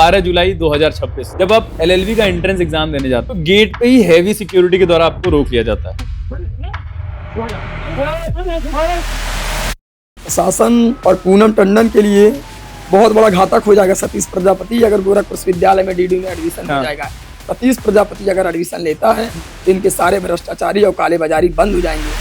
12 जुलाई 2026 जब आप एलएलबी का एंट्रेंस एग्जाम देने जाते हो तो गेट पे ही हैवी सिक्योरिटी के द्वारा आपको रोक लिया जाता है। शासन और पूनम टंडन के लिए बहुत बड़ा घातक हो जाएगा सतीश प्रजापति अगर गोरखपुर विश्वविद्यालय में डीडी में एडमिशन हो जाएगा। सतीश प्रजापति अगर एडमिशन लेता है तो इनके सारे भ्रष्टाचारी और काले बाजारी बंद हो जाएंगे।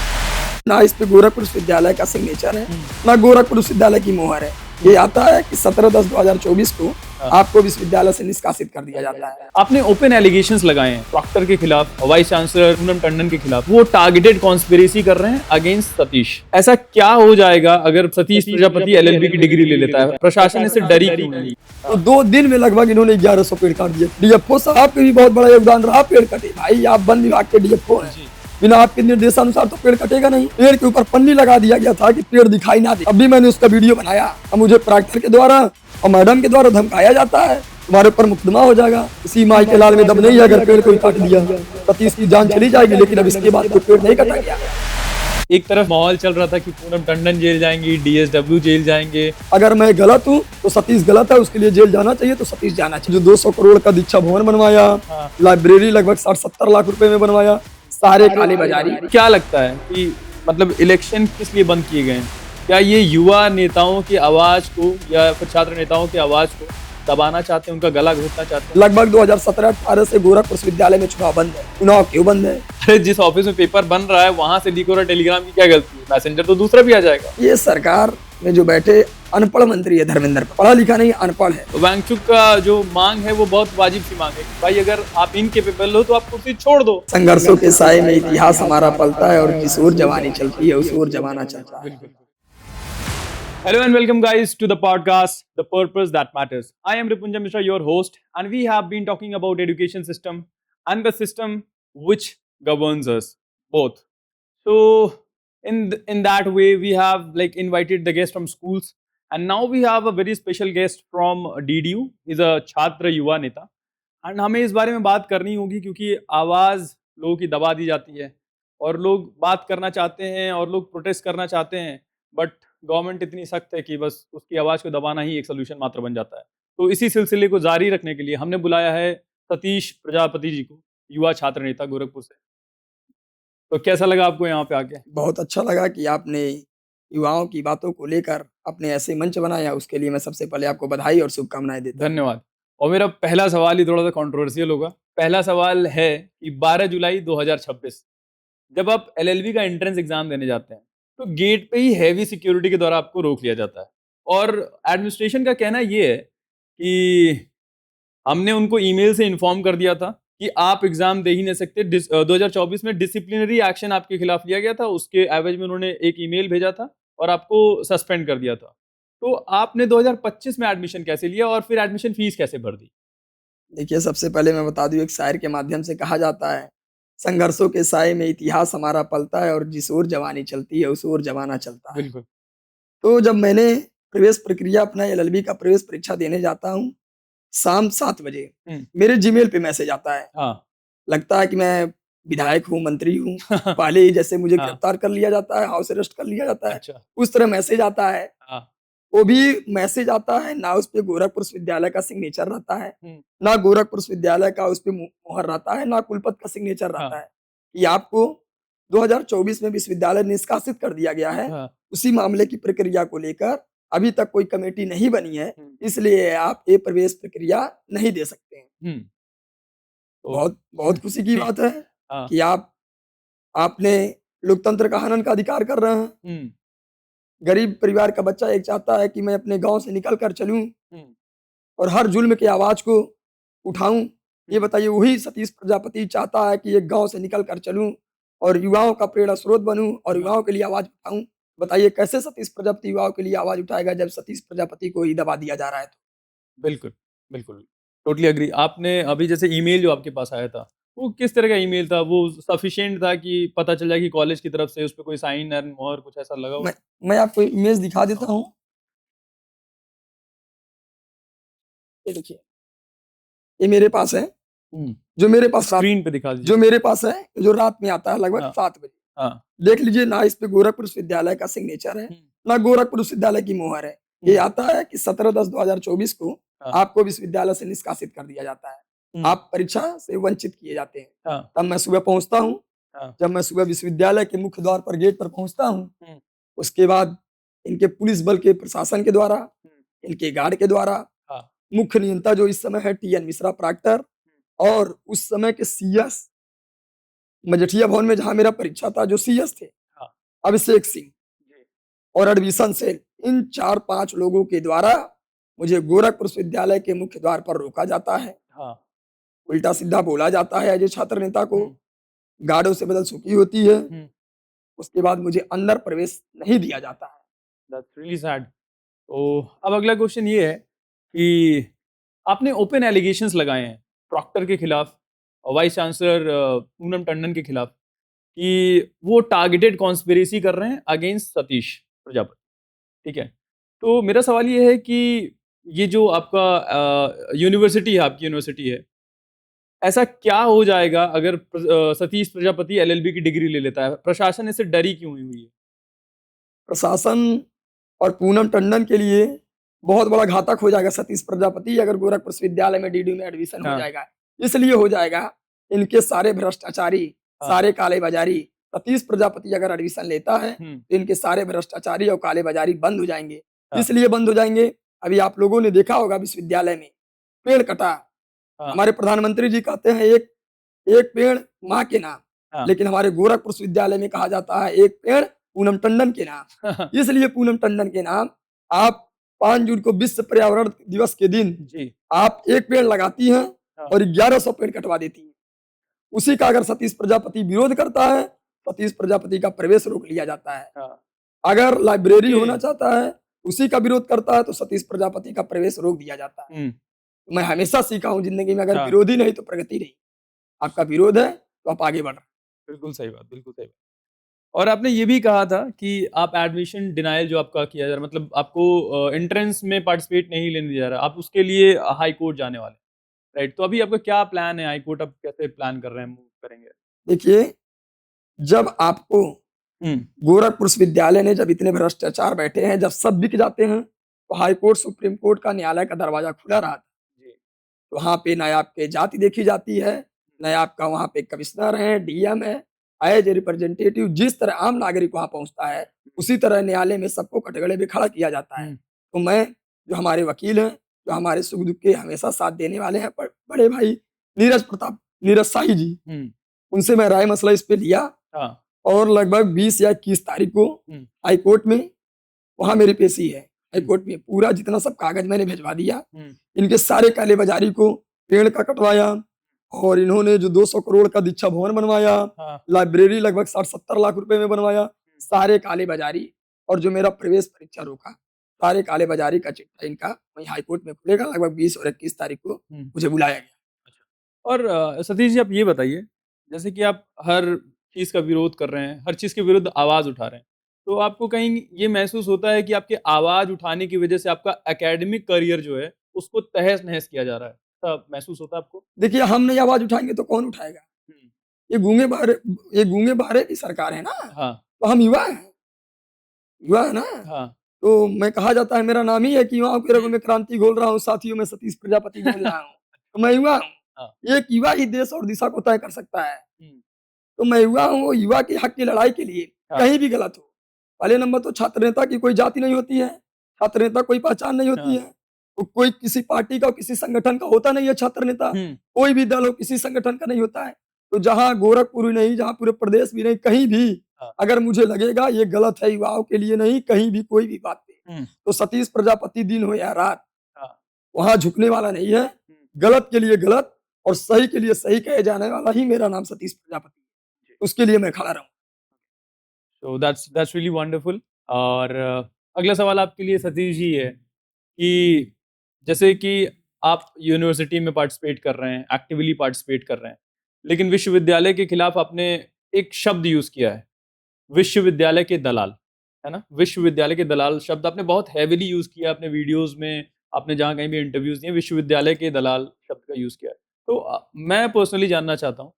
ना इस पे गोरखपुर विश्वविद्यालय का सिग्नेचर है ना गोरखपुर विश्वविद्यालय की मोहर है। ये आता है कि 17/10/2024 को आपको विश्वविद्यालय से निष्कासित कर दिया जाता है। आपने ओपन एलिगेशंस लगाए हैं प्रॉक्टर के खिलाफ, वाइस चांसलर पूनम टंडन के खिलाफ, वो टारगेटेड कॉन्स्पिरेसी कर रहे हैं अगेंस्ट सतीश। ऐसा क्या हो जाएगा अगर सतीश प्रजापति एलएलबी की डिग्री ले लेता है? प्रशासन इससे डरी क्यों नहीं? तो 2 दिन में लगभग इन्होंने 1100 पेड़ काट दिए। डीएफओ साहब के भी बहुत बड़ा योगदान रहा पेड़ कटे। भाई आप वन विभाग के डीएफओ हैं, बिना आपके निर्देशानुसार तो पेड़ कटेगा नहीं। पेड़ के ऊपर पन्नी लगा दिया गया था कि पेड़ दिखाई ना दे। अभी मैंने उसका वीडियो बनाया। अब मुझे प्राक्टर के द्वारा और मैडम के द्वारा धमकाया जाता है, तुम्हारे ऊपर मुकदमा हो जाएगा। इसी माई के लाल में दम नहीं है, अगर पेड़ को काट दिया सतीश की जान चली जाएगी। लेकिन अब इसके बाद तो पेड़ नहीं कटा गया। एक तरफ माहौल चल रहा था कि पूनम टंडन जेल जाएंगी, डीएसडब्ल्यू जेल जाएंगे। अगर मैं गलत हूँ तो सतीश गलत है, उसके लिए जेल जाना चाहिए तो सतीश जाना चाहिए। जो 200 करोड़ का दीक्षा भवन बनवाया, लाइब्रेरी लगभग 60-70 लाख रुपए में बनवाया, सारे काले बाजारी। क्या लगता है कि मतलब इलेक्शन किस लिए बंद किए गए हैं? क्या ये युवा नेताओं की आवाज को या फिर छात्र नेताओं की आवाज को दबाना चाहते हैं, उनका गला घोटना चाहते हैं? लगभग 2017-18 से गोरखपुर विश्वविद्यालय में चुनाव बंद है। चुनाव क्यों बंद है? अरे जिस ऑफिस में पेपर बन रहा है वहां से लीक हो रहा टेलीग्राम की क्या गलती है? मैसेंजर तो दूसरा भी आ जाएगा। ये सरकार में जो बैठे अनपढ़ मंत्री है धर्मेंद्र, पढ़ा लिखा नहीं अनपढ़ है। तो वांगचुक का जो मांग है वो बहुत वाजिब सी मांग है। भाई अगर आप इनकेपेबल हो तो आप कुर्सी छोड़ दो। संघर्षों के साए में इतिहास हमारा पलता है और जिस ओर जवानी चलती है उस ओर जमाना चलता है। Hello and welcome guys to the podcast The Purpose That Matters. I am Ripunjam Mishra, your host, and we have been talking about education system and the system which governs us both. So in that way we have like invited the guest from schools, and now we have a very special guest from DDU. He's a छात्र युवा नेता, and हमें इस बारे में बात करनी होगी क्योंकि आवाज लोगों की दबा दी जाती है और लोग बात करना चाहते हैं और लोग प्रोटेस्ट करना चाहते हैं, बट गवर्नमेंट इतनी सख्त है कि बस उसकी आवाज को दबाना ही एक सोल्यूशन मात्र बन जाता है। तो इसी सिलसिले को जारी रखने के लिए हमने बुलाया है सतीश प्रजापति जी को, युवा छात्र नेता गोरखपुर से। तो कैसा लगा आपको यहाँ पे आके? बहुत अच्छा लगा कि आपने युवाओं की बातों को लेकर अपने ऐसे मंच बनाया, उसके लिए मैं सबसे पहले आपको बधाई और शुभकामनाएं देता हूं। धन्यवाद। और मेरा पहला सवाल ही थोड़ा सा कंट्रोवर्शियल होगा। पहला सवाल है कि 12 जुलाई 2026 जब आप एलएलबी का एंट्रेंस एग्जाम देने जाते हैं तो गेट पे ही हैवी सिक्योरिटी के द्वारा आपको रोक लिया जाता है, और एडमिनिस्ट्रेशन का कहना ये है कि हमने उनको ईमेल से इन्फॉर्म कर दिया था कि आप एग्जाम दे ही नहीं सकते। 2024 में डिसिप्लिनरी एक्शन आपके खिलाफ लिया गया था, उसके एवज में उन्होंने एक ईमेल भेजा था और आपको सस्पेंड कर दिया था। तो आपने 2025 में एडमिशन कैसे लिया और फिर एडमिशन फीस कैसे भर दी? देखिए, सबसे पहले मैं बता दूं, एक शायर के माध्यम से कहा जाता है, संघर्षों के साए में इतिहास हमारा पलता है और जिस ओर जवानी चलती है उस ओर जमाना चलता है। बिल्कुल। तो जब मैंने प्रवेश प्रक्रिया अपना एलएलबी का प्रवेश परीक्षा देने जाता हूँ, शाम 7 बजे मेरे जीमेल पे मैसेज आता है। हाँ। लगता है कि मैं विधायक हूँ, मंत्री हूँ। पहले ही जैसे मुझे गिरफ्तार कर लिया जाता है, हाउस अरेस्ट कर लिया जाता है, अच्छा। उस तरह मैसेज आता है। वो भी मैसेज आता है ना, उस पे गोरखपुर विश्वविद्यालय का सिग्नेचर रहता है, ना गोरखपुर विश्वविद्यालय का उस पे मुहर रहता है, ना कुलपति का सिग्नेचर रहता है कि आपको 2024 में विश्वविद्यालय निष्कासित कर दिया गया है। उसी मामले की प्रक्रिया को लेकर अभी तक कोई कमेटी नहीं बनी है, इसलिए आप ये प्रवेश प्रक्रिया नहीं दे सकते हैं। बहुत बहुत खुशी की बात है कि आपने लोकतंत्र का हनन का अधिकार कर रहे हैं। गरीब परिवार का बच्चा एक चाहता है कि मैं अपने गांव से निकल कर चलूं और हर जुल्म की आवाज को उठाऊं। ये बताइए, वही सतीश प्रजापति चाहता है कि एक गांव से निकल कर चलूं और युवाओं का प्रेरणा स्रोत बनूं और युवाओं के लिए आवाज उठाऊं। बताइए, कैसे सतीश प्रजापति युवाओं के लिए आवाज उठाएगा जब सतीश प्रजापति को ही दबा दिया जा रहा है? तो बिल्कुल बिल्कुल, टोटली अग्री। आपने अभी जैसे ईमेल जो आपके पास आया था, वो किस तरह का ईमेल था? वो सफिशिएंट था कि पता चल जाए कि कॉलेज की तरफ से उस पे कोई साइन एंड मोहर कुछ ऐसा लगा हो? मैं आपको इमेज दिखा देता हूँ। ये देखिए, ये मेरे पास है। जो मेरे पास स्क्रीन पे दिखा दीजिए। जो मेरे पास है, जो रात में आता है लगभग 7 बजे। देख लीजिए, ना इस पे गोरखपुर विश्वविद्यालय का सिग्नेचर है, ना गोरखपुर विश्वविद्यालय की मोहर है। ये आता है कि 17/10/2024 को हाँ, आपको विश्वविद्यालय से निष्कासित कर दिया जाता है। आप परीक्षा से वंचित किए जाते हैं। हाँ, तब मैं सुबह पहुँचता हूँ, हाँ, जब मैं सुबह विश्वविद्यालय के मुख्य द्वार पर गेट पर पहुँचता हूँ, हुँ, उसके बाद इनके पुलिस बल के प्रशासन के द्वारा, हुँ, इनके गार्ड के द्वारा, हाँ, मुख्य नियंता जो इस समय है टीएन मिश्रा प्रॉक्टर, और उस समय के सीएस मजेठिया भवन में जहाँ मेरा परीक्षा था, जो सीएस थे हाँ, अभिषेक सिंह जी, और एडमिशन सेल, इन 4-5 लोगों के द्वारा मुझे गोरखपुर विश्वविद्यालय के मुख्य द्वार पर रोका जाता है। हाँ, उल्टा-सीधा बोला जाता है एज ए छात्र नेता को, हुँ, गार्डों से बदसलूकी होती है। हुँ, उसके बाद मुझे अंदर प्रवेश नहीं दिया जाता है। That's really sad. तो अब अगला क्वेश्चन ये है कि आपने ओपन एलिगेशंस लगाए हैं प्रॉक्टर के खिलाफ और वाइस चांसलर पूनम टंडन के खिलाफ कि वो टारगेटेड कॉन्स्पिरेसी कर रहे हैं अगेंस्ट सतीश प्रजापति, ठीक है? तो मेरा सवाल ये है कि ये जो आपका यूनिवर्सिटी है, आपकी यूनिवर्सिटी है, ऐसा क्या हो जाएगा अगर सतीश प्रजापति एलएलबी की डिग्री ले लेता है? प्रशासन इससे डरी क्यों हुई है? प्रशासन और पूनम टंडन के लिए बहुत बड़ा घातक हो जाएगा सतीश प्रजापति अगर गोरखपुर विश्वविद्यालय में डीडी में एडमिशन हो हाँ, जाएगा। इसलिए हो जाएगा, इनके सारे भ्रष्टाचारी, हाँ, सारे कालेबाजारी, सतीश प्रजापति अगर एडमिशन लेता है, हुँ, तो इनके सारे भ्रष्टाचारी और कालेबाजारी बंद हो जाएँगे। हाँ, इसलिए बंद हो जाएँगे, अभी आप लोगों ने देखा होगा विश्वविद्यालय में पेड़ कटा, हाँ, हमारे प्रधानमंत्री जी कहते हैं एक एक पेड़ माँ के नाम, हाँ, लेकिन हमारे गोरखपुर विश्वविद्यालय में कहा जाता है एक पेड़ पूनम टंडन के नाम। इसलिए पूनम टंडन के नाम आप 5 जून को विश्व पर्यावरण दिवस के दिन जी, आप एक पेड़ लगाती हैं हाँ, और 1100 पेड़ कटवा देती हैं। उसी का अगर सतीश प्रजापति विरोध करता है, सतीश प्रजापति का प्रवेश रोक लिया जाता है। हाँ, अगर लाइब्रेरी ओके, होना चाहता है, उसी का विरोध करता है तो सतीश प्रजापति का प्रवेश रोक दिया जाता है। हुँ, मैं हमेशा सीखा हूँ जिंदगी में, अगर हाँ, विरोधी नहीं तो प्रगति नहीं। आपका विरोध है तो आप आगे बढ़ रहे हैं। बिल्कुल सही बात, बिल्कुल सही बात। और आपने ये भी कहा था कि आप एडमिशन डिनायल जो आपका किया जा रहा है, मतलब आपको एंट्रेंस में पार्टिसिपेट नहीं लेने दिया जा रहा, आप उसके लिए हाई कोर्ट जाने वाले हैं, राइट? तो अभी आपका क्या प्लान है? हाई कोर्ट आप कैसे प्लान कर रहे हैं, मूव करेंगे? देखिए, जब आपको हुँ, गोरखपुर विश्वविद्यालय ने जब इतने भ्रष्टाचार बैठे हैं, जब सब बिक जाते हैं, तो हाई कोर्ट, सुप्रीम कोर्ट का, न्यायालय का दरवाजा खुला रहा। जी, तो वहाँ पे ना आपके जाति देखी जाती है, ना आपका वहाँ पे कमिश्नर है, डीएम है, एज ए रिप्रेजेंटेटिव जिस तरह आम नागरिक वहाँ पहुँचता है, उसी तरह न्यायालय में सबको कटघरे पे खड़ा किया जाता है। हुँ, तो मैं, जो हमारे वकील हैं, जो हमारे सुख-दुःख के हमेशा साथ देने वाले हैं, बड़े भाई नीरज शाही जी, हुँ, उनसे मैं राय मसला इस पे लिया हाँ, और लगभग 20 या 21 तारीख को हुँ, हाई कोर्ट में, वहाँ मेरी पेशी है। हाई हुँ, कोर्ट में पूरा जितना सब कागज़ मैंने भिजवा दिया। हुँ, इनके सारे कालेबाज़ारी को, पेड़ का कटवाया और इन्होंने जो 200 करोड़ का दीक्षा भवन बनवाया, हाँ, लाइब्रेरी लगभग 60-70 लाख रुपए में बनवाया, सारे कालेबाज़ारी, और जो मेरा प्रवेश परीक्षा रोका, सारे कालेबाज़ारी का चिट्ठा इनका वहीं हाई कोर्ट में खुलेगा। लगभग 20 और 21 तारीख को हुँ, मुझे बुलाया गया। अच्छा। और सतीश जी आप ये बताइए, जैसे कि आप हर चीज़ का विरोध कर रहे हैं, हर चीज़ के विरुद्ध आवाज़ उठा रहे हैं, तो आपको कहीं ये महसूस होता है कि आपकी आवाज़ उठाने की वजह से आपका एकेडमिक करियर जो है, उसको तहस-नहस किया जा रहा है? ऐसा महसूस होता है आपको? देखिए, हम नहीं आवाज़ उठाएँगे तो कौन उठाएगा? हुँ, ये गूंगे बहरे की सरकार है ना, हाँ, तो हम युवा हैं, युवा है ना। हाँ। तो मैं, कहा जाता है मेरा नाम ही है कि युवाओं के रगों हुँ। में क्रांति घोल रहा हूँ, साथियों में सतीश प्रजापति बोल रहा हूँ। तो मैं युवा हाँ, हूँ। एक युवा ही देश और दिशा को तय कर सकता है। हुँ, तो मैं युवा हूँ, वो युवा के हक की लड़ाई के लिए हाँ, कहीं भी गलत हो। पहले नंबर तो छात्र नेता की कोई जाति नहीं होती है, छात्र नेता कोई पहचान नहीं होती हाँ, है। वो कोई किसी पार्टी का और किसी संगठन का होता नहीं है छात्र नेता। हुँ, कोई भी दल हो किसी संगठन का नहीं होता है। तो जहाँ गोरखपुर ही नहीं, जहाँ पूरे प्रदेश भी नहीं, कहीं भी हाँ, अगर मुझे लगेगा ये गलत है युवाओं के लिए नहीं, कहीं भी कोई भी बात पे, हुँ, तो सतीश प्रजापति दिन हो या रात हाँ, वहाँ झुकने वाला नहीं है। हुँ, गलत के लिए गलत और सही के लिए सही कहे जाने वाला ही मेरा नाम सतीश प्रजापति जी। है। उसके लिए मैं खड़ा रहूँ। So that's really wonderful. और अगला सवाल आपके लिए सतीश जी है कि जैसे कि आप यूनिवर्सिटी में पार्टिसिपेट कर रहे हैं, एक्टिवली पार्टिसिपेट कर रहे हैं, लेकिन विश्वविद्यालय के खिलाफ आपने एक शब्द यूज़ किया है, विश्वविद्यालय के दलाल, है ना? विश्वविद्यालय के दलाल शब्द आपने बहुत हेवीली यूज़ किया अपने वीडियोज़ में, आपने जहाँ कहीं भी इंटरव्यूज़ दिए, विश्वविद्यालय के दलाल शब्द का यूज़ किया है। तो मैं पर्सनली जानना चाहता हूँ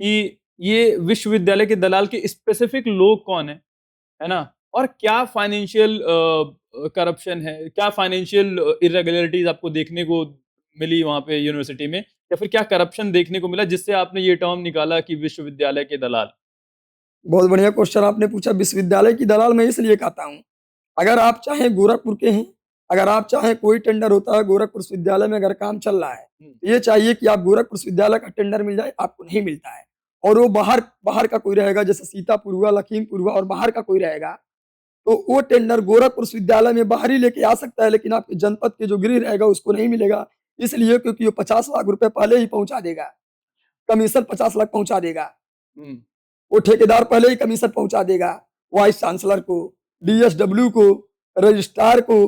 कि ये विश्वविद्यालय के दलाल के स्पेसिफिक लोग कौन हैं, है ना? और क्या फाइनेंशियल करप्शन है, क्या फाइनेंशियल इरेगुलरिटीज आपको देखने को मिली वहां पे यूनिवर्सिटी में, या फिर क्या करप्शन देखने को मिला जिससे आपने ये टर्म निकाला कि विश्वविद्यालय के दलाल? बहुत बढ़िया क्वेश्चन आपने पूछा। विश्वविद्यालय की दलाल मैं इसलिए कहता हूँ, अगर आप चाहें गोरखपुर के हैं, अगर आप चाहें कोई टेंडर होता है गोरखपुर विश्वविद्यालय में अगर काम चल रहा है, तो ये चाहिए कि आप गोरखपुर विश्वविद्यालय का टेंडर मिल जाए, आपको नहीं मिलता है। और वो बाहर बाहर का कोई रहेगा, जैसे सीतापुर हुआ, लखीमपुर हुआ और बाहर का कोई रहेगा, तो वो टेंडर गोरखपुर विश्वविद्यालय में बाहर ही लेके आ सकता है, लेकिन आपके जनपद के जो गृह रहेगा उसको नहीं मिलेगा। इसलिए क्योंकि वो 50 लाख रुपए पहले ही पहुंचा देगा, कमीशन 50 लाख पहुंचा देगा। हम्म, वो ठेकेदार पहले ही कमीशन पहुंचा देगा वाइस चांसलर को, डीएसडब्ल्यू को, रजिस्ट्रार को।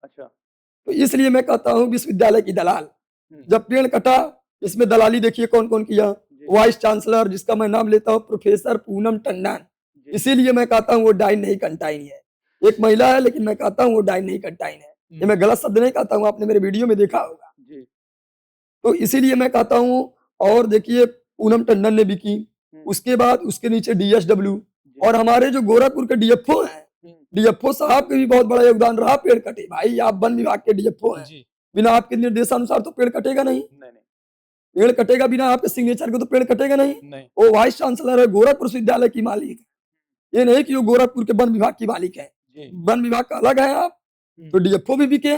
अच्छा। तो इसलिए मैं कहता हूँ विश्वविद्यालय की दलाल। जब पेड़ कटा, इसमें दलाली देखिए कौन कौन किया। जी, वाइस चांसलर जिसका मैं नाम लेता हूँ प्रोफेसर पूनम टंडन, जी, इसीलिए मैं कहता हूँ वो डाइन नहीं कंटाइन है। एक महिला है लेकिन मैं कहता हूँ वो डाइन नहीं कंटाइन है। ये मैं गलत शब्द नहीं कहता हूँ, आपने मेरे वीडियो में देखा होगा। जी, तो इसीलिए मैं कहता हूँ। और देखिए पूनम टंडन ने भी की, उसके बाद उसके नीचे डीएसडब्ल्यू, जी, और हमारे जो गोरखपुर के डीएफओ हैं, डीएफओ साहब के भी बहुत बड़ा योगदान रहा पेड़ कटे। भाई आप वन विभाग के डीएफओ हैं, जी, बिना आपके निर्देशानुसार तो पेड़ कटेगा नहीं। नहीं, नहीं, पेड़ कटेगा बिना आपके सिग्नेचर के तो पेड़ कटेगा नहीं। नहीं, वो वाइस चांसलर है, गोरखपुर विश्वविद्यालय की मालिक है। ये नहीं कि वो गोरखपुर के वन विभाग की मालिक है। जी, वन विभाग का अलग है आप, तो डीएफओ भी बिके,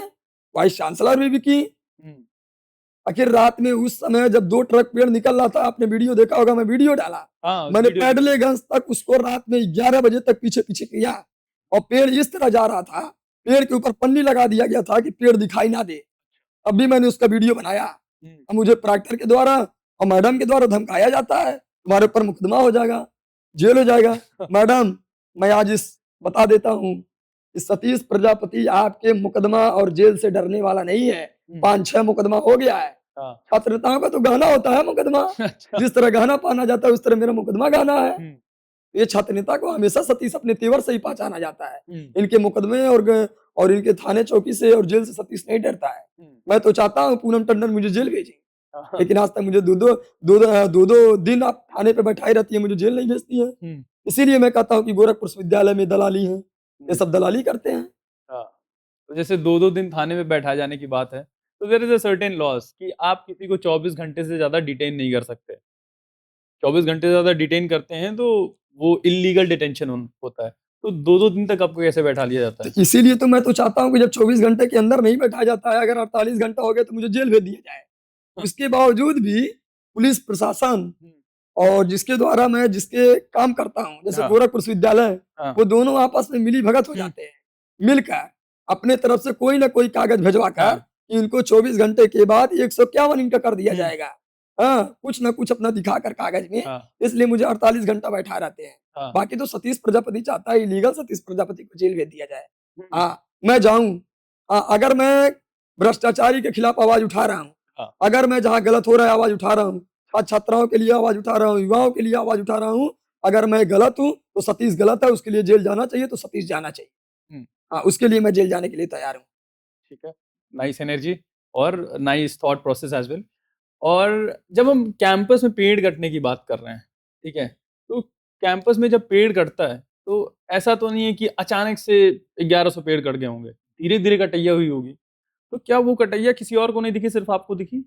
वाइस चांसलर भी बिकी। हम्म, आखिर रात में उस समय जब 2 ट्रक पेड़ निकल रहा था, आपने वीडियो देखा होगा, मैं वीडियो डाला। हाँ, उस मैंने वीडियो पैडलेगंज तक उसको रात में 11 बजे तक पीछे पीछे किया, और पेड़ इस तरह जा रहा था, पेड़ के ऊपर पन्नी लगा दिया गया था कि पेड़ दिखाई ना दे। अब भी मैंने उसका वीडियो बनाया। अब मुझे प्राक्टर के द्वारा और मैडम के द्वारा धमकाया जाता है, तुम्हारे ऊपर मुकदमा हो जाएगा, जेल हो जाएगा। मैडम, मैं आज इस बता देता हूँ, इस सतीश प्रजापति आपके मुकदमा और जेल से डरने वाला नहीं है। 5-6 मुकदमा हो गया है। हाँ, छात्र नेताओं का तो गहना होता है मुकदमा, अच्छा, जिस तरह गहना पहना जाता है उस तरह मेरा मुकदमा गहना है। ये छात्र नेता को हमेशा सतीश अपने तेवर से ही पहचाना जाता है। इनके मुकदमे और इनके थाने चौकी से और जेल से सतीश नहीं डरता है। मैं तो चाहता हूँ पूनम टंडन मुझे जेल भेजे, लेकिन आज तक मुझे दो दिन आप थाने पे बैठाई रहती है, मुझे जेल नहीं भेजती है। इसीलिए मैं कहता हूँ कि गोरखपुर विश्वविद्यालय में दलाली है, ये सब दलाली करते हैं। हाँ, तो जैसे 2-2 दिन थाने में बैठाए जाने की बात है, तो there is a certain laws कि आप किसी को 24 घंटे से ज़्यादा डिटेन नहीं कर सकते। 24 घंटे से ज़्यादा डिटेन करते हैं तो वो इल्लीगल डिटेंशन होता है। तो 2-2 दिन तक आपको कैसे बैठा लिया जाता तो है? इसीलिए तो मैं तो चाहता हूँ कि जब 24 घंटे के अंदर नहीं बैठाया जाता है, अगर 48 घंटा हो गया तो मुझे जेल भेज दिया जाए। उसके बावजूद भी पुलिस प्रशासन और जिसके द्वारा मैं जिसके काम करता हूँ, जैसे हाँ, गोरखपुर विश्वविद्यालय, हाँ, वो दोनों आपस में मिली भगत हो जाते हैं। मिलकर अपने तरफ से कोई ना कोई कागज भिजवा कर हाँ, कि इनको 24 घंटे के बाद 151 इनका कर दिया जाएगा। हाँ, कुछ ना कुछ अपना दिखाकर कागज में, हाँ, इसलिए मुझे 48 घंटा बैठा रहते हैं। हाँ, बाकी तो सतीश प्रजापति चाहता है इलीगल सतीश प्रजापति को जेल भेज दिया जाए। हुँ, हाँ, मैं जाऊँ, अगर मैं भ्रष्टाचारी के खिलाफ आवाज उठा रहा हूँ, हाँ, अगर मैं जहाँ गलत हो रहा है आवाज उठा रहा हूँ, छात्राओं के लिए आवाज उठा रहा हूँ, युवाओं के लिए आवाज उठा रहा हूँ, अगर मैं गलत हूँ तो सतीश गलत है, उसके लिए जेल जाना चाहिए तो सतीश जाना चाहिए। हुँ, हाँ, उसके लिए मैं जेल जाने के लिए तैयार हूँ। ठीक है। नाइस एनर्जी और nice thought process as well. और जब हम कैंपस में पेड़ कटने की बात कर रहे हैं, ठीक है? तो कैंपस में जब पेड़ कटता है, तो ऐसा तो नहीं है कि अचानक से 1100 पेड़ कट गए होंगे, धीरे-धीरे कटैया हुई होगी। तो क्या वो कटैया किसी और को नहीं दिखी, सिर्फ़ आपको दिखी?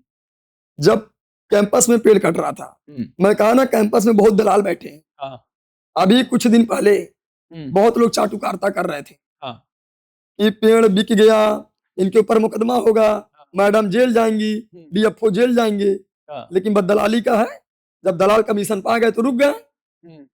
जब कैंपस में पेड़ कट रहा था, हुँ, मैं कहा ना कैंपस में बहुत दलाल बैठे हैं। हाँ, अभी कुछ दिन पहले हुँ, बहुत लोग चाटुकारिता कर रहे थे हाँ, कि पेड़ बिक गया, इनके ऊपर मुकदमा होगा, हाँ, मैडम जेल जाएँगी, हुँ, डीएफओ जेल जाएँगे। हाँ, लेकिन बस दलाली का है, जब दलाल कमीशन पा गए तो रुक गए। हुँ,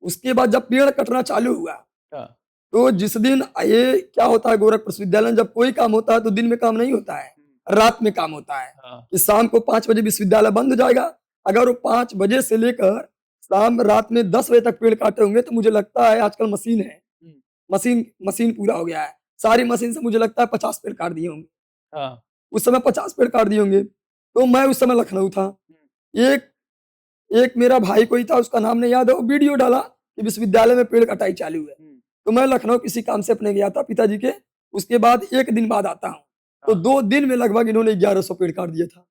उसके बाद जब पेड़ कटना चालू हुआ, हाँ, तो जिस दिन ये क्या होता है गोरखपुर विश्वविद्यालय में जब कोई काम होता है तो दिन में काम नहीं होता है, रात में काम होता है। हाँ, कि शाम को 5 बजे विश्वविद्यालय बंद हो जाएगा। अगर वो 5 बजे से लेकर शाम रात में 10 बजे तक पेड़ काटे होंगे तो मुझे लगता है आजकल मशीन है, हुँ, मशीन मशीन पूरा हो गया है। सारी मशीन से मुझे लगता है 50 पेड़ काट दिए होंगे। हाँ, उस समय 50 पेड़ काट दिए होंगे। तो मैं उस समय लखनऊ था। एक एक मेरा भाई कोई था, उसका नाम नहीं याद है, वो वीडियो डाला कि विश्वविद्यालय में पेड़ कटाई चालू है। हुँ, तो मैं लखनऊ किसी काम से अपने गया था पिताजी के, उसके बाद 1 दिन बाद आता हूँ। तो हाँ, 2 दिन में लगभग इन्होंने 1100 पेड़ काट दिया था।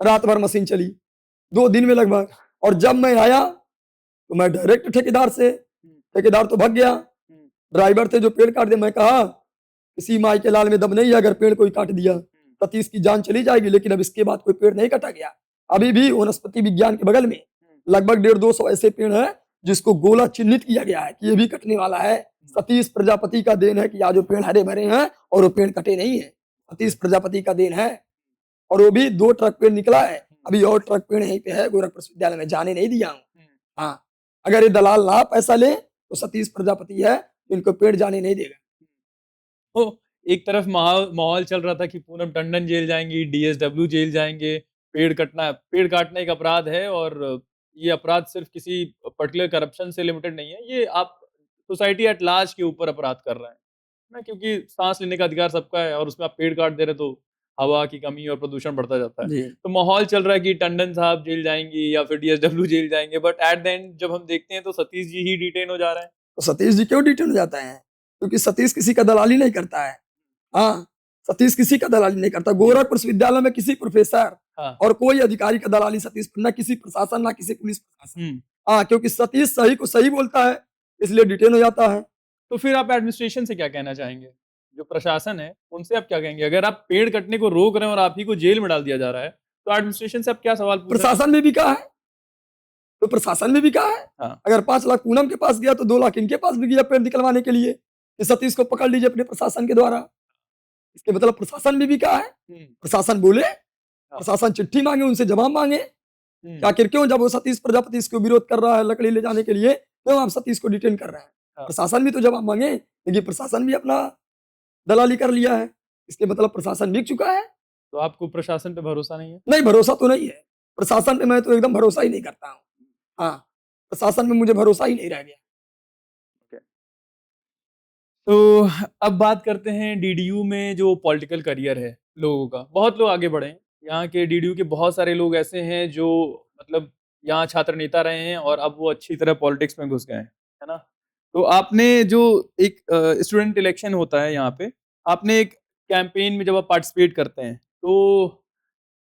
रात भर मशीन चली, 2 दिन में लगभग। और जब मैं आया, तो मैं डायरेक्ट ठेकेदार से, हुँ, ठेकेदार तो भाग गया। हुँ, ड्राइवर थे जो पेड़ काट दिए, मैं कहा किसी माई के लाल में दम नहीं है, अगर पेड़ कोई काट दिया सतीश की जान चली जाएगी। लेकिन अब इसके बाद कोई पेड़ नहीं काटा गया। अभी भी वनस्पति विज्ञान के बगल में लगभग 150-200 ऐसे पेड़ हैं जिसको गोला चिन्हित किया गया है कि ये भी कटने वाला है। सतीश प्रजापति का देन है कि आज वो पेड़ हरे भरे हैं और वो पेड़ कटे नहीं है, सतीश प्रजापति का देन है। और वो भी 2 ट्रक पेड़ निकला है, अभी और ट्रक पेड़ यहीं पे है, गोरखपुर विश्वविद्यालय में जाने नहीं दिया हूँ। हाँ, अगर ये दलाल ना पैसा ले तो सतीश प्रजापति है, इनको पेड़ जाने नहीं देगा। तो एक तरफ माहौल चल रहा था कि पूनम टंडन जेल जाएंगी, डीएसडब्ल्यू जेल जाएंगे, पेड़ काटना एक अपराध है और ये अपराध सिर्फ किसी पर्टिकुलर करप्शन से लिमिटेड नहीं है, ये आप सोसाइटी एट लार्ज के ऊपर अपराध कर रहे हैं ना, क्योंकि सांस लेने का अधिकार सबका है और उसमें आप पेड़ काट दे रहे तो हवा की कमी और प्रदूषण बढ़ता जाता है। जी। तो माहौल चल रहा है कि टंडन साहब जेल जाएंगी या फिर डीएसडब्ल्यू जेल जाएंगे, बट एट द एंड जब हम देखते हैं तो सतीश जी ही डिटेन हो जा रहे हैं। तो सतीश जी क्यों डिटेन हो जाता है? क्योंकि सतीश किसी का दलाली नहीं करता है। हाँ, सतीश किसी का दलाली नहीं करता। गोरखपुर विश्वविद्यालय में किसी प्रोफेसर हाँ। और कोई अधिकारी का दलाली सतीश, न किसी प्रशासन, ना किसी पुलिस प्रशासन। हम्म। क्योंकि सतीश सही को सही बोलता है, इसलिए डिटेन हो जाता है। तो फिर आप एडमिनिस्ट्रेशन से क्या कहना चाहेंगे? जो प्रशासन है उनसे आप क्या कहेंगे? अगर आप पेड़ कटने को रोक रहे हैं और आप ही को जेल में डाल दिया जा रहा है, तो एडमिनिस्ट्रेशन से आप क्या सवाल पूछ रहे हैं? प्रशासन में भी कहा है, तो प्रशासन में भी कहा है। हाँ। अगर 5 लाख पूनम के पास गया तो 2 लाख इनके पास भी गया पेड़ निकलवाने के लिए कि सतीश को पकड़ लीजिए अपने प्रशासन के द्वारा। इसके मतलब प्रशासन में भी कहा है। प्रशासन बोले, प्रशासन चिट्ठी मांगे, उनसे जवाब मांगे। आखिर क्यों, जब वो सतीश प्रजापति इसको विरोध कर रहा है लकड़ी ले जाने के लिए, क्यों आप सतीश को डिटेन कर रहे हैं? प्रशासन भी तो जवाब मांगे, लेकिन प्रशासन भी अपना दलाली कर लिया है। इसके मतलब प्रशासन बिक चुका है। तो आपको प्रशासन पे भरोसा नहीं है? नहीं, भरोसा तो नहीं है प्रशासन पे, मैं तो एकदम भरोसा ही नहीं करता हूँ। हाँ, प्रशासन में मुझे भरोसा ही नहीं रह गया। तो अब बात करते हैं डीडीयू में जो पॉलिटिकल करियर है लोगों का। बहुत लोग आगे बढ़े हैं। यहाँ के डीडीयू के बहुत सारे लोग ऐसे हैं जो मतलब यहाँ छात्र नेता रहे हैं और अब वो अच्छी तरह पॉलिटिक्स में घुस गए हैं, है ना? तो आपने जो एक स्टूडेंट इलेक्शन होता है यहाँ पे, आपने एक कैंपेन में जब आप पार्टिसिपेट करते हैं तो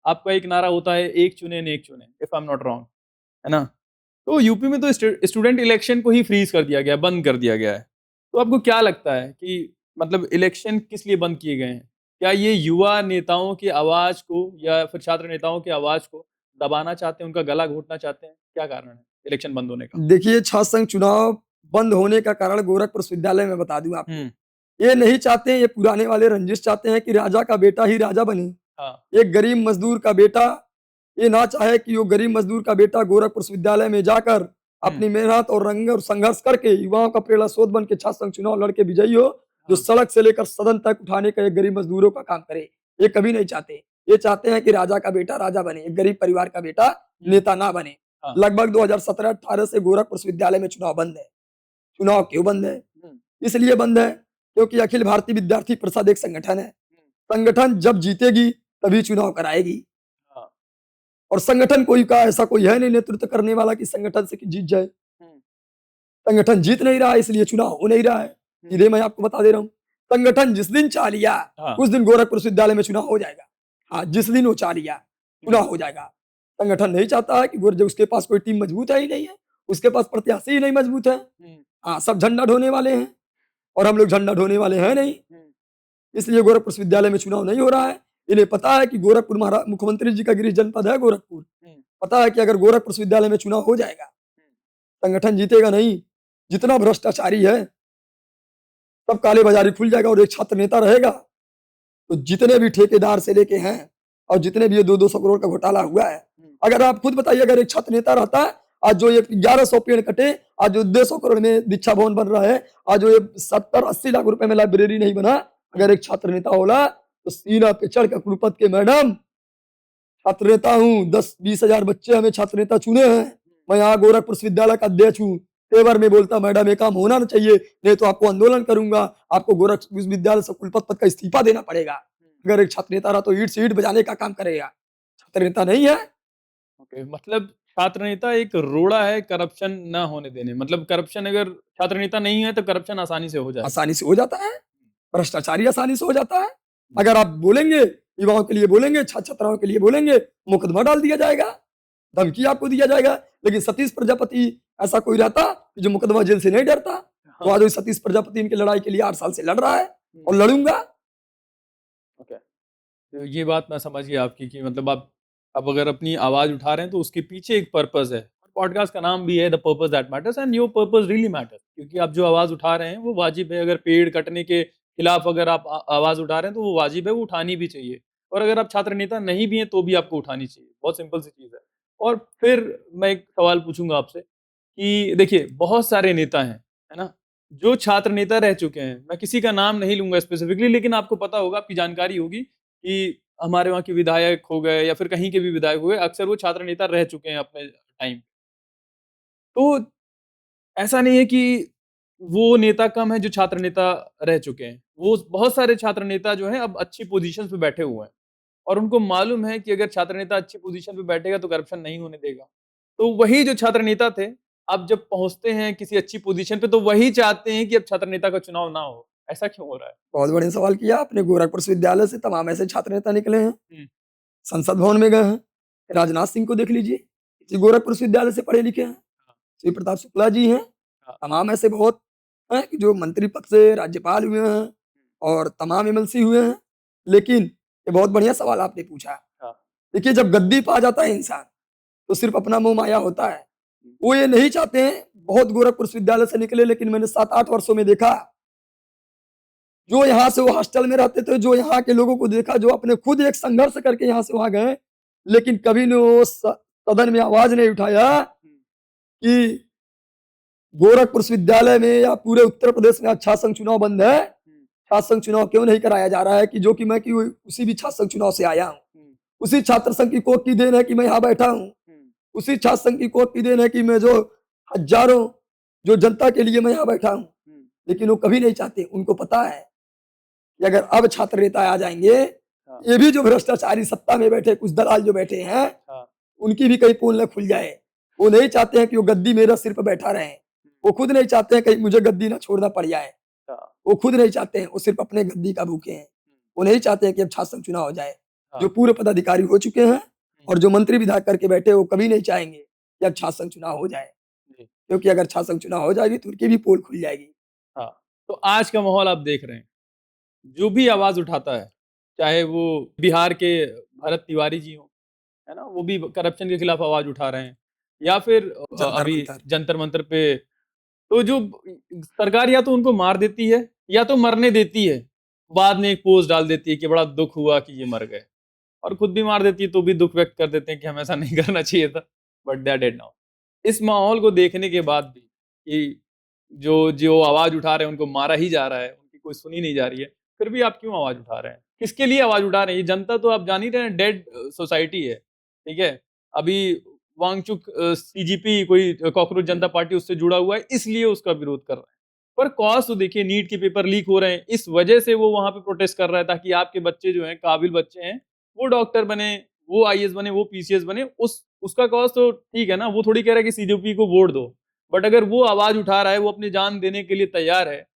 आपका एक नारा होता है, एक चुने नेक चुने, if I am not wrong, है ना? तो यूपी में तो स्टूडेंट इलेक्शन को ही फ्रीज कर दिया गया, बंद कर दिया गया है। तो आपको क्या लगता है कि मतलब इलेक्शन किस लिए बंद किए गए हैं? क्या ये युवा नेताओं की आवाज को या फिर छात्र नेताओं की आवाज को दबाना चाहते हैं, उनका गला घोटना चाहते हैं? क्या कारण है इलेक्शन बंद होने का? देखिए, छात्र संघ चुनाव बंद होने का कारण गोरखपुर विश्वविद्यालय में बता दूं आपको। ये नहीं चाहते हैं, ये पुराने वाले रंजिश चाहते हैं कि राजा का बेटा ही राजा बने। एक गरीब मजदूर का बेटा ये ना चाहे कि वो गरीब मजदूर का बेटा गोरखपुर विश्वविद्यालय में जाकर अपनी मेहनत और रंग और संघर्ष करके युवाओं का प्रेरणा स्रोत बन के छात्र संघ चुनाव लड़के विजयी हो, जो सड़क से लेकर सदन तक उठाने का एक गरीब मजदूरों का काम करे। ये कभी नहीं चाहते। ये चाहते हैं कि राजा का बेटा राजा बने, एक गरीब परिवार का बेटा नेता ना बने। लगभग 2017-18 से गोरखपुर विश्वविद्यालय में चुनाव बंद है। चुनाव क्यों बंद है? इसलिए बंद है क्योंकि अखिल भारतीय विद्यार्थी परिषद एक संगठन है। संगठन जब जीतेगी तभी चुनाव कराएगी, और संगठन कोई का ऐसा कोई है नहीं नेतृत्व करने वाला कि संगठन से कि जीत जाए। संगठन जीत नहीं रहा है, इसलिए चुनाव हो नहीं रहा है। सीधे मैं आपको बता दे रहा हूँ, संगठन जिस दिन चाह लिया उस दिन गोरखपुर विश्वविद्यालय में चुनाव हो जाएगा। हाँ, जिस दिन वो चाह लिया चुनाव हो जाएगा। संगठन नहीं चाहता है कि उसके पास कोई टीम मजबूत है ही नहीं है, उसके पास प्रत्याशी ही नहीं मजबूत है। हाँ, सब झंडा ढोने वाले हैं और हम लोग झंडा ढोने वाले हैं नहीं, इसलिए गोरखपुर विश्वविद्यालय में चुनाव नहीं हो रहा है। इन्हें पता है कि गोरखपुर मुख्यमंत्री जी का गृह जनपद है गोरखपुर। पता है कि अगर गोरखपुर विश्वविद्यालय में चुनाव हो जाएगा संगठन जीतेगा नहीं। जितना भ्रष्टाचारी है सब काले बाजारी खुल जाएगा और एक छात्र नेता रहेगा तो जितने भी ठेकेदार से लेके हैं और जितने भी ये 200 करोड़ का घोटाला हुआ है, अगर आप खुद बताइए, अगर एक छात्र नेता रहता है, आज जो ये 1100 पेड़ कटे, आज जो 150 करोड़ में दीक्षा भवन बन रहा है, आज जो ये 70-80 लाख रुपए में लाइब्रेरी नहीं बना, अगर एक छात्र नेता होला तो सीना पे चढ़ कर कुलपति के, मैडम छात्र नेता हूँ, 10-20 हजार बच्चे हमें छात्र नेता चुने हैं, मैं यहाँ गोरखपुर विश्वविद्यालय का अध्यक्ष हूँ, तेवर में बोलता मैडम ये काम होना चाहिए, नहीं तो आपको आंदोलन करूंगा, आपको गोरखपुर विश्वविद्यालय से कुलपति पद का इस्तीफा देना पड़ेगा। अगर एक छात्र नेता रहा तो ईंट से ईंट बजाने का काम करेगा, छात्र नेता नहीं है। ओके, मतलब छात्र नेता एक रोड़ा है करप्शन ना होने देने। मतलब करप्शन अगर छात्र नेता नहीं है तो करप्शन आसानी से हो जाए, आसानी से हो जाता है, भ्रष्टाचारी आसानी से हो जाता है। अगर आप बोलेंगे, युवाओं के लिए बोलेंगे, छात्र छात्राओं के लिए बोलेंगे, मुकदमा डाल दिया जाएगा, धमकी आपको दिया जाएगा। लेकिन सतीश प्रजापति ऐसा कोई रहता जो मुकदमा जेल से नहीं डरता, तो आज सतीश प्रजापति इनकी लड़ाई के लिए 8 साल से लड़ रहा है और लड़ूंगा। ओके। तो ये बात मैं समझ गया आपकी कि मतलब आप अब अगर अपनी आवाज़ उठा रहे हैं तो उसके पीछे एक पर्पस है। पॉडकास्ट का नाम भी है the purpose that matters and your purpose really matters, क्योंकि आप जो आवाज़ उठा रहे हैं वो वाजिब है। अगर पेड़ कटने के खिलाफ अगर आप आवाज़ उठा रहे हैं तो वो वाजिब है, वो उठानी भी चाहिए। और अगर आप छात्र नेता नहीं भी हैं तो भी आपको उठानी चाहिए। बहुत सिंपल सी चीज़ है। और फिर मैं एक सवाल पूछूँगा आपसे कि देखिए बहुत सारे नेता हैं, है ना? जो छात्र नेता रह चुके हैं। मैं किसी का नाम नहीं लूँगा स्पेसिफिकली, लेकिन आपको पता होगा, आपकी जानकारी होगी कि हमारे वहाँ के विधायक हो गए या फिर कहीं के भी विधायक हो गए, अक्सर वो छात्र नेता रह चुके हैं अपने टाइम। तो ऐसा नहीं है कि वो नेता कम है जो छात्र नेता रह चुके हैं। वो बहुत सारे छात्र नेता जो हैं अब अच्छी पोज़ीशन्स पे बैठे हुए हैं और उनको मालूम है कि अगर छात्र नेता अच्छी पोज़ीशन पे बैठेगा तो करप्शन नहीं होने देगा। तो वही जो छात्र नेता थे, अब जब पहुँचते हैं किसी अच्छी पोज़ीशन पे तो वही चाहते हैं कि अब छात्र नेता का चुनाव ना हो। ऐसा क्यों हो रहा है? बहुत बढ़िया सवाल किया आपने। गोरखपुर विश्वविद्यालय से तमाम ऐसे छात्र नेता निकले हैं, हुँ, संसद भवन में गए हैं। राजनाथ सिंह को देख लीजिए, ये गोरखपुर विश्वविद्यालय से पढ़े लिखे हैं। हाँ, शिव प्रताप शुक्ला जी हैं, हाँ, तमाम ऐसे बहुत हैं कि जो मंत्री पद से राज्यपाल हुए हैं और तमाम एमएलसी हुए हैं। लेकिन ये बहुत बढ़िया सवाल आपने पूछा। हाँ, देखिए, जब गद्दी पा जाता है इंसान, तो सिर्फ़ अपना मोह माया होता है। हुँ, वो ये नहीं चाहते हैं, बहुत गोरखपुर विश्वविद्यालय से निकले, लेकिन मैंने 7-8 वर्षों में देखा, जो यहाँ से वो हॉस्टल में रहते थे, जो यहाँ के लोगों को देखा, जो अपने खुद एक संघर्ष करके यहाँ से वहाँ गए, लेकिन कभी ने वो सदन में आवाज़ नहीं उठाया हुँ, कि गोरखपुर विश्वविद्यालय में या पूरे उत्तर प्रदेश में आज छात्र संघ चुनाव बंद है। हुँ, छात्र संघ चुनाव क्यों नहीं कराया जा रहा है कि जो कि मैं कि उसी भी छात्र संघ चुनाव से आया हूँ। हुँ, उसी छात्र संघ की कोख की देन है कि मैं यहाँ बैठा हूँ। हुँ, उसी छात्र संघ की कोख की देन है कि मैं जो हज़ारों जो जनता के लिए मैं यहाँ बैठा हूँ। हुँ, लेकिन वो कभी नहीं चाहते। उनको पता है कि अगर अब छात्र नेता आ जाएँगे, हाँ, ये भी जो भ्रष्टाचारी सत्ता में बैठे कुछ दलाल जो बैठे हैं, हाँ, उनकी भी कहीं पोल न खुल जाए। वो नहीं चाहते हैं कि वो गद्दी मेरा सिर पे बैठा रहे। वो खुद नहीं चाहते हैं कहीं मुझे गद्दी ना छोड़ना पड़ जाए। हाँ, वो खुद नहीं चाहते हैं, वो सिर्फ़ अपने गद्दी का भूखे हैं। हुँ, वो नहीं चाहते हैं कि अब छात्र संघ चुनाव हो जाए। जो हाँ, पूर्व पदाधिकारी हो चुके हैं हुँ, और जो मंत्री विधायक करके बैठे हैं, वो कभी नहीं चाहेंगे कि अब छात्र संघ चुनाव हो जाए। जी, क्योंकि अगर छात्र संघ चुनाव हो जाएगी तो उनकी भी पोल खुल जाएगी। हाँ। तो आज का माहौल आप देख रहे हैं, जो भी आवाज़ उठाता है, चाहे वो बिहार के भरत तिवारी जी हों, है ना? वो भी करप्शन के खिलाफ आवाज़ उठा रहे हैं या फिर जंतर अभी मंतर। जंतर मंतर पे तो जो सरकार या तो उनको मार देती है या तो मरने देती है। बाद में एक पोस्ट डाल देती है कि बड़ा दुःख हुआ कि ये मर गए और खुद भी मार देती है तो भी दुःख व्यक्त कर देते हैं कि हमें ऐसा नहीं करना चाहिए था, but they are dead now. इस माहौल को देखने के बाद भी कि जो जो आवाज़ उठा रहे हैं उनको मारा ही जा रहा है, उनकी कोई सुनी नहीं जा रही है, फिर भी आप क्यों आवाज़ उठा रहे हैं? किसके लिए आवाज़ उठा रहे हैं? ये जनता तो आप जान ही रहे हैं डेड सोसाइटी है, ठीक है? अभी वांगचुक सीजीपी कोई कॉकरोच जनता पार्टी उससे जुड़ा हुआ है, इसलिए उसका विरोध कर रहे हैं। पर कॉज़ तो देखिए, नीट के पेपर लीक हो रहे हैं, इस वजह से वो वहाँ पे प्रोटेस्ट कर रहा है ताकि आपके बच्चे जो हैं, काबिल बच्चे हैं, वो डॉक्टर बने, वो आईएएस बने, वो पीसीएस बने। उसका कॉज़ तो ठीक है ना, वो थोड़ी कह रहा है कि सीजेपी को वोट दो। बट अगर वो आवाज़ उठा रहा है, वो अपनी जान देने के लिए तैयार है,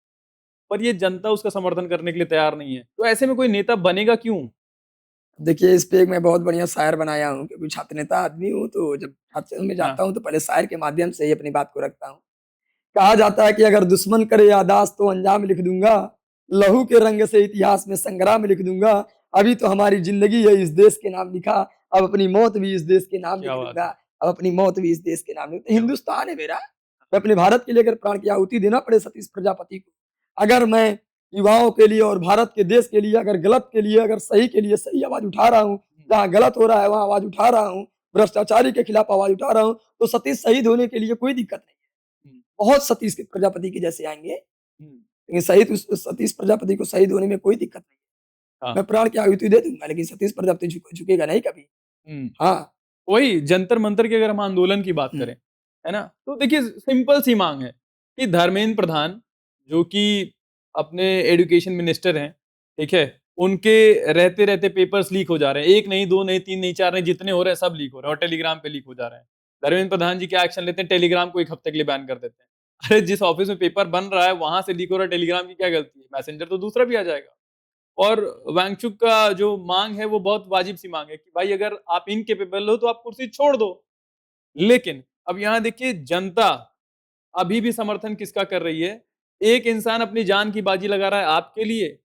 पर ये जनता उसका समर्थन करने के लिए तैयार नहीं है, तो ऐसे में कोई नेता बनेगा क्यों? देखिए, इस पे एक मैं बहुत बढ़िया शायर बनाया हूँ, क्योंकि छात्र नेता आदमी हूँ, तो जब छात्र संघ में हाँ, जाता हूँ, तो पहले शायर के माध्यम से ही अपनी बात को रखता हूँ। कहा जाता है कि अगर दुश्मन करे याददाश्त तो अंजाम लिख दूँगा, लहू के रंग से इतिहास में संग्राम लिख दूँगा, अभी तो हमारी ज़िंदगी है इस देश के नाम लिखा, अब अपनी मौत भी इस देश के नाम क्या लिख बात दूँगा, है! अब अपनी मौत भी इस देश के नाम लिख क्या बात हिंदुस्तान है मेरा, मैं अपने भारत के लिए अगर प्राण की आहुति देना पड़े सतीश प्रजापति को, अगर मैं युवाओं के लिए और भारत के देश के लिए अगर गलत के लिए, अगर सही के लिए सही आवाज़ उठा रहा हूँ, हुँ, जहाँ गलत हो रहा है वहाँ आवाज़ उठा रहा हूँ, भ्रष्टाचारी के खिलाफ आवाज़ उठा रहा हूँ, तो सतीश शहीद होने के लिए कोई दिक्कत नहीं। हुँ, बहुत सतीश के प्रजापति के जैसे आएँगे, हुँ, लेकिन शहीद उस सतीश प्रजापति को शहीद होने में कोई दिक्कत नहीं। हाँ, मैं प्राण की आहुति दे दूँगा, लेकिन सतीश प्रजापति झुकेगा नहीं कभी। हुँ। हाँ। वही जंतर-मंतर की अगर हम आंदोलन की बात हुँ, करें, है ना? तो देखिए सिंपल सी माँग है कि धर्मेंद्र प्रधान, जो कि अपने एजुकेशन मिनिस्टर हैं, ठीक है? उनके रहते-रहते पेपर्स लीक हो जा रहे हैं। 1 नहीं, 2 नहीं, 3 नहीं, 4 नहीं, जितने हो रहे हैं सब लीक हो रहे हैं और टेलीग्राम पे लीक हो जा रहे हैं। धर्मेंद्र प्रधान जी क्या एक्शन लेते हैं? टेलीग्राम को 1 हफ्ते के लिए बैन कर देते हैं। अरे जिस ऑफ़िस में पेपर बन रहा है, वहाँ से लीक हो रहा है, टेलीग्राम की क्या गलती है? मैसेंजर तो दूसरा भी आ जाएगा। और वांगचुक का जो माँग है वो बहुत वाजिब-सी माँग है कि भाई अगर आप इनकेपेबल हो तो आप कुर्सी छोड़ दो। लेकिन अब यहाँ देखिए जनता अभी भी समर्थन किसका कर रही है? एक इंसान अपनी जान की बाजी लगा रहा है आपके लिए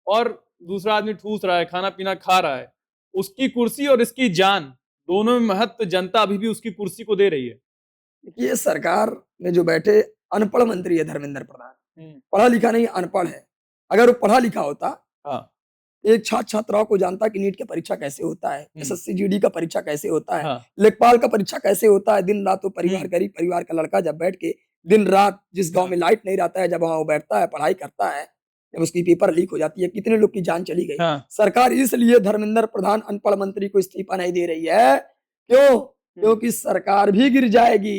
और दूसरा आदमी ठूस रहा है, खाना पीना खा रहा है, उसकी कुर्सी और इसकी जान दोनों में महत्व जनता अभी भी उसकी कुर्सी को दे रही है। देखिए सरकार में जो बैठे अनपढ़ मंत्री है धर्मेंद्र प्रधान, पढ़ा लिखा नहीं अनपढ़ है। अगर वो पढ़ा लिखा होता, हाँ, एक छात्र छात्राओं को जानता कि नीट का परीक्षा कैसे होता है, एसएससी जीडी का परीक्षा कैसे होता है, हाँ, लेखपाल का परीक्षा कैसे होता है। दिन रात वो परिवार, हम्म, गरीब परिवार का लड़का जब बैठ के दिन रात, जिस गांव में लाइट नहीं रहता है, जब वहां वो बैठता है पढ़ाई करता है, जब उसकी पेपर लीक हो जाती है, कितने लोग की जान चली गई। हाँ, सरकार इसलिए धर्मेंद्र प्रधान अनपढ़ मंत्री को इस्तीफा नहीं दे रही है। क्यों? क्योंकि सरकार भी गिर जाएगी।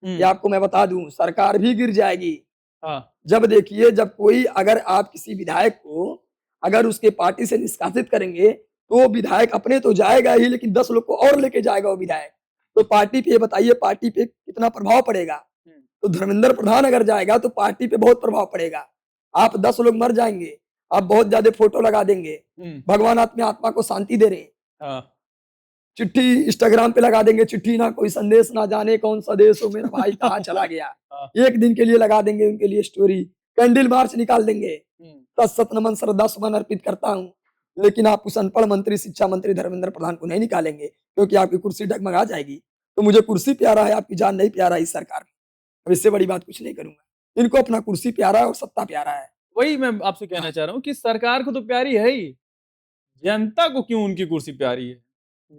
ये आपको मैं बता दूं, सरकार भी गिर जाएगी। हाँ, जब देखिए, जब कोई, अगर आप किसी विधायक को अगर उसके पार्टी से निष्कासित करेंगे, तो वो विधायक अपने तो जाएगा ही, लेकिन 10 लोग को और लेके जाएगा वो विधायक। तो पार्टी पे, ये बताइए पार्टी पे कितना प्रभाव पड़ेगा। तो धर्मेंद्र प्रधान अगर जाएगा तो पार्टी पे बहुत प्रभाव पड़ेगा। आप 10 लोग मर जाएंगे, आप बहुत ज्यादा फोटो लगा देंगे, भगवान अपनी आत्मा को शांति दे रहे हैं, हाँ, चिट्ठी इंस्टाग्राम पे लगा देंगे, चिट्ठी ना कोई संदेश, ना जाने कौन सा देश हो मेरा भाई कहाँ चला गया। हाँ, एक दिन के लिए लगा देंगे उनके लिए स्टोरी, कैंडल मार्च निकाल देंगे। तत्सत नमन श्रद्धा सुमन अर्पित करता हूँ। लेकिन आप उस अनपढ़ मंत्री, शिक्षा मंत्री धर्मेंद्र प्रधान को नहीं निकालेंगे, क्योंकि आपकी कुर्सी डगमगा जाएगी। तो मुझे कुर्सी प्यारा है, आपकी जान नहीं प्यारा है इस सरकार में। अब इससे बड़ी बात कुछ नहीं करूंगा। इनको अपना कुर्सी प्यारा है और सत्ता प्यारा है। वही मैं आपसे कहना चाह रहा हूँ कि सरकार को तो प्यारी है ही, जनता को क्यों उनकी कुर्सी प्यारी है।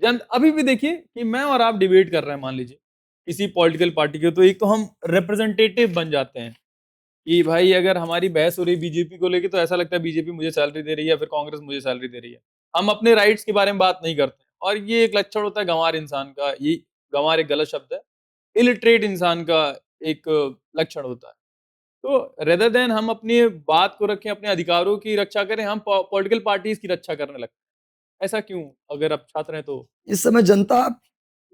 जन अभी भी देखिए कि मैं और आप डिबेट कर रहे हैं, मान लीजिए किसी पॉलिटिकल पार्टी के, तो एक तो हम रिप्रेजेंटेटिव बन जाते हैं कि भाई अगर हमारी बहस हो रही बीजेपी को लेके, तो ऐसा लगता है बीजेपी मुझे सैलरी दे रही है या फिर कांग्रेस मुझे सैलरी दे रही है। हम अपने राइट्स के बारे में बात नहीं करते, और ये एक लक्षण होता है गंवार इंसान का। ये गंवार एक गलत शब्द है, इलिटरेट इंसान का एक लक्षण होता है। तो रेदर देन हम अपनी बात को रखें, अपने अधिकारों की रक्षा करें, हम पॉलिटिकल पार्टीज की रक्षा करने लगते हैं। ऐसा क्यों? अगर आप छात्र हैं तो। इस समय जनता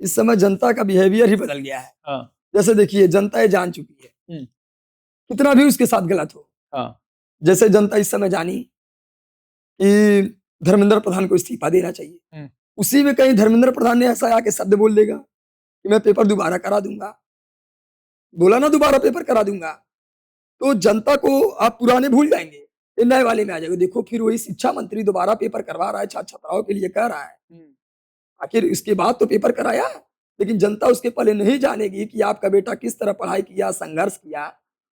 इस समय जनता का बिहेवियर ही बदल गया है। हाँ, जैसे देखिए, जनता ये जान चुकी है, कितना भी उसके साथ गलत हो। हाँ, जैसे जनता इस समय जानी कि धर्मेंद्र प्रधान को इस्तीफा देना चाहिए, उसी में कहीं धर्मेंद्र प्रधान ने ऐसा आके शब्द बोल देगा कि मैं पेपर दोबारा करा दूंगा, बोला ना दोबारा पेपर करा दूंगा, तो जनता को आप पुराने भूल जाएंगे, ये नए वाले में आ जाएगा। देखो फिर वही शिक्षा मंत्री दोबारा पेपर करवा रहा है, छात्र छात्राओं के लिए कह रहा है। आखिर इसके बाद तो पेपर कराया, लेकिन जनता उसके पहले नहीं जानेगी कि आपका बेटा किस तरह पढ़ाई किया, संघर्ष किया।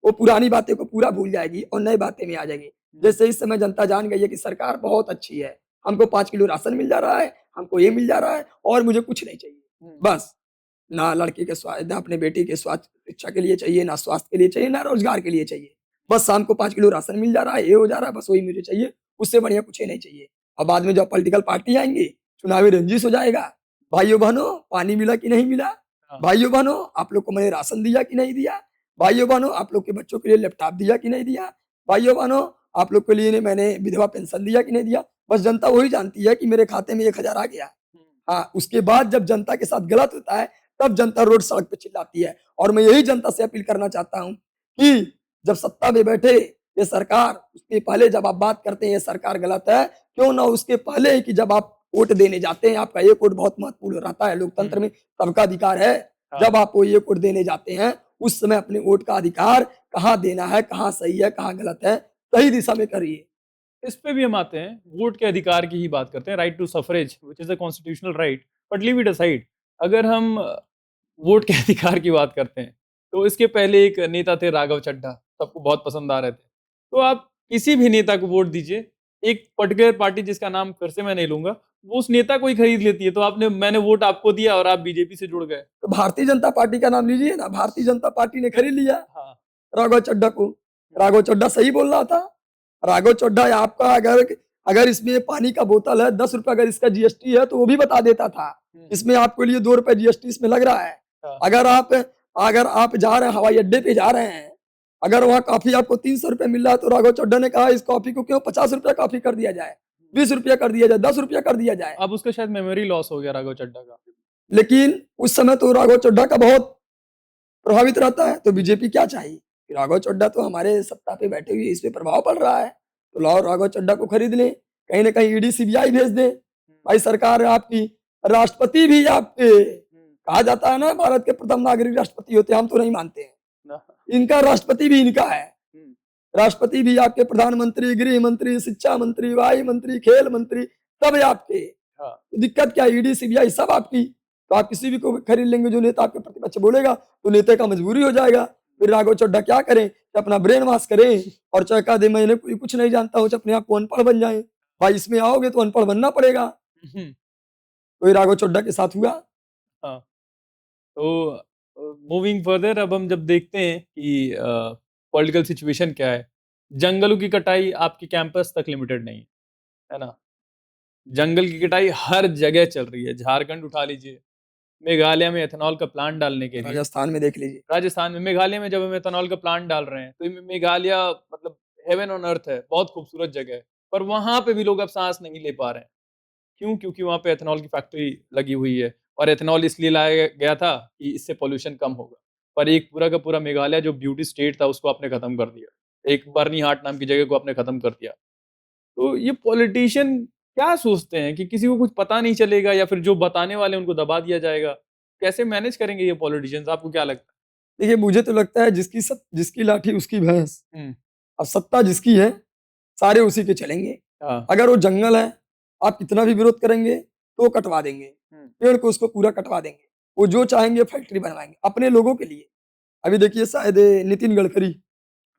वो पुरानी बातें को पूरा भूल जाएगी और नई बातें में आ जाएगी। जैसे इस समय जनता जान गई है कि सरकार बहुत अच्छी है, हमको 5 किलो राशन मिल जा रहा है, हमको ये मिल जा रहा है और मुझे कुछ नहीं चाहिए। बस ना लड़के के स्वास्थ्य, ना अपने बेटे के स्वास्थ्य शिक्षा के लिए चाहिए, ना स्वास्थ्य के लिए चाहिए, ना रोजगार के लिए चाहिए। बस शाम को 5 किलो राशन मिल जा रहा है, ये हो जा रहा है, बस वही मुझे चाहिए, उससे बढ़िया कुछ ही नहीं चाहिए। और बाद में जब पॉलिटिकल पार्टी आएंगी, चुनावी रंजिश हो जाएगा। भाइयों बहनों, पानी मिला कि नहीं मिला? भाइयों बहनों, आप लोग को मैंने राशन दिया कि नहीं दिया? भाइयों बहनों, आप लोग के बच्चों के लिए लैपटॉप दिया कि नहीं दिया? भाइयों बहनों, आप लोग के लिए मैंने विधवा पेंशन दिया कि नहीं दिया? बस जनता वही जानती है कि मेरे खाते में 1000 आ गया। हाँ, उसके बाद जब जनता के साथ गलत होता है, तब जनता रोड सड़क पे चिल्लाती है। और मैं यही जनता से अपील करना चाहता हूँ कि जब सत्ता में बैठे ये सरकार, उसके पहले जब आप बात करते हैं ये सरकार गलत है, क्यों ना उसके पहले कि जब आप वोट देने जाते हैं, आपका एक वोट बहुत महत्वपूर्ण रहता है, लोकतंत्र में सबका अधिकार है। जब आप वो एक वोट देने जाते हैं, उस समय अपने वोट का अधिकार कहाँ देना है, कहाँ सही है, कहाँ गलत है, सही दिशा में करिए। इस पे भी हम आते हैं, वोट के अधिकार की ही बात करते हैं, right to suffrage which is a constitutional right, but leave it aside. अगर हम वोट के अधिकार की बात करते हैं, तो इसके पहले एक नेता थे राघव चड्ढा, सबको बहुत पसंद आ रहे थे। तो आप किसी भी नेता को वोट दीजिए, एक पर्टिकुलर पार्टी जिसका नाम फिर से मैं नहीं लूंगा, वो उस नेता को ही खरीद लेती है। तो मैंने वोट आपको दिया और आप बीजेपी से जुड़ गए। तो भारतीय जनता पार्टी का नाम लीजिए ना, भारतीय जनता पार्टी ने खरीद लिया हाँ, राघव चड्ढा को। राघव चड्ढा सही बोल रहा था। राघव चड्ढा आपका अगर इसमें पानी का बोतल है 10 रुपए, अगर इसका जीएसटी है तो वो भी बता देता था। इसमें आपके लिए 2 रुपए जीएसटी इसमें लग रहा है। हाँ। अगर आप जा रहे हैं हवाई अड्डे पे जा रहे हैं, अगर वहाँ कॉफी आपको 300 रुपए मिल रहा है, तो राघव चड्ढा ने कहा इस कॉफी को क्यों 50 रुपया कॉफी कर दिया जाए, 20 रुपया कर दिया जाए, 10 रुपया कर दिया जाए। अब उसका शायद मेमोरी लॉस हो गया राघव चड्ढा का। लेकिन उस समय तो राघव चड्ढा का बहुत प्रभावित रहता है। तो बीजेपी क्या चाहिए? राघव चड्ढा तो हमारे सत्ता पे बैठे हुए, इस पे प्रभाव पड़ रहा है, तो लाओ राघव चड्ढा को खरीद लें, कहीं ना कहीं ईडी सीबीआई भेज दे। भाई सरकार आपकी, राष्ट्रपति भी आपके, कहा जाता है ना भारत के प्रथम नागरिक राष्ट्रपति होते हैं, हम तो नहीं मानते हैं, इनका राष्ट्रपति भी इनका है। राष्ट्रपति भी आपके, प्रधानमंत्री, गृह मंत्री, शिक्षा मंत्री, वायु मंत्री, खेल मंत्री, सब है आपके। हाँ। तो दिक्कत क्या है? ईडी, सीबीआई सब आपकी। तो आप किसी भी को खरीद लेंगे, जो नेता आपके प्रतिपक्ष बोलेगा तो नेता का मजबूरी हो जाएगा। फिर राघव चड्ढा क्या करें कि अपना ब्रेन वॉश करें और चाहे कहा दे मैंने कोई कुछ नहीं जानता हूँ, अपने आप को अनपढ़ बन जाए। भाई इसमें आओगे तो अनपढ़ बनना पड़ेगा। तो ये राघव चड्ढा के साथ हुआ। हाँ। तो मूविंग फर्दर, अब हम जब देखते हैं कि पॉलिटिकल सिचुएशन क्या है, जंगलों की कटाई आपके कैंपस तक लिमिटेड नहीं है ना? जंगल की कटाई हर जगह चल रही है। झारखंड उठा लीजिए, मेघालय में एथेनॉल का प्लांट डालने के लिए, राजस्थान में देख लीजिए। राजस्थान में, मेघालय में जब हम एथेनॉल का प्लांट डाल रहे हैं, तो ये मेघालय मतलब हेवन ऑन अर्थ है, बहुत खूबसूरत जगह है। पर वहाँ पे भी लोग अब सांस नहीं ले पा रहे हैं। क्यों? क्योंकि वहाँ पे एथेनॉल की फैक्ट्री लगी हुई है और एथेनॉल इसलिए लाया गया था कि इससे पॉल्यूशन कम होगा। पर एक पूरा का पूरा मेघालय जो ब्यूटी स्टेट था उसको आपने खत्म कर दिया। एक बर्नी हाट नाम की जगह को आपने खत्म कर दिया। तो ये पॉलिटिशियन क्या सोचते हैं कि किसी को कुछ पता नहीं चलेगा या फिर जो बताने वाले हैं उनको दबा दिया जाएगा? कैसे मैनेज करेंगे ये पॉलिटिशियंस, आपको क्या लगता देखिए, मुझे तो लगता है जिसकी लाठी उसकी भैंस। है? अब सत्ता जिसकी है, सारे उसी के चलेंगे। हाँ। अगर वो जंगल है, आप कितना भी विरोध करेंगे तो वो कटवा देंगे। पेड़ को उसको पूरा कटवा देंगे। वो जो चाहेंगे फैक्ट्री बनवाएँगे, अपने लोगों के लिए। अभी देखिए शायद नितिन गडकरी,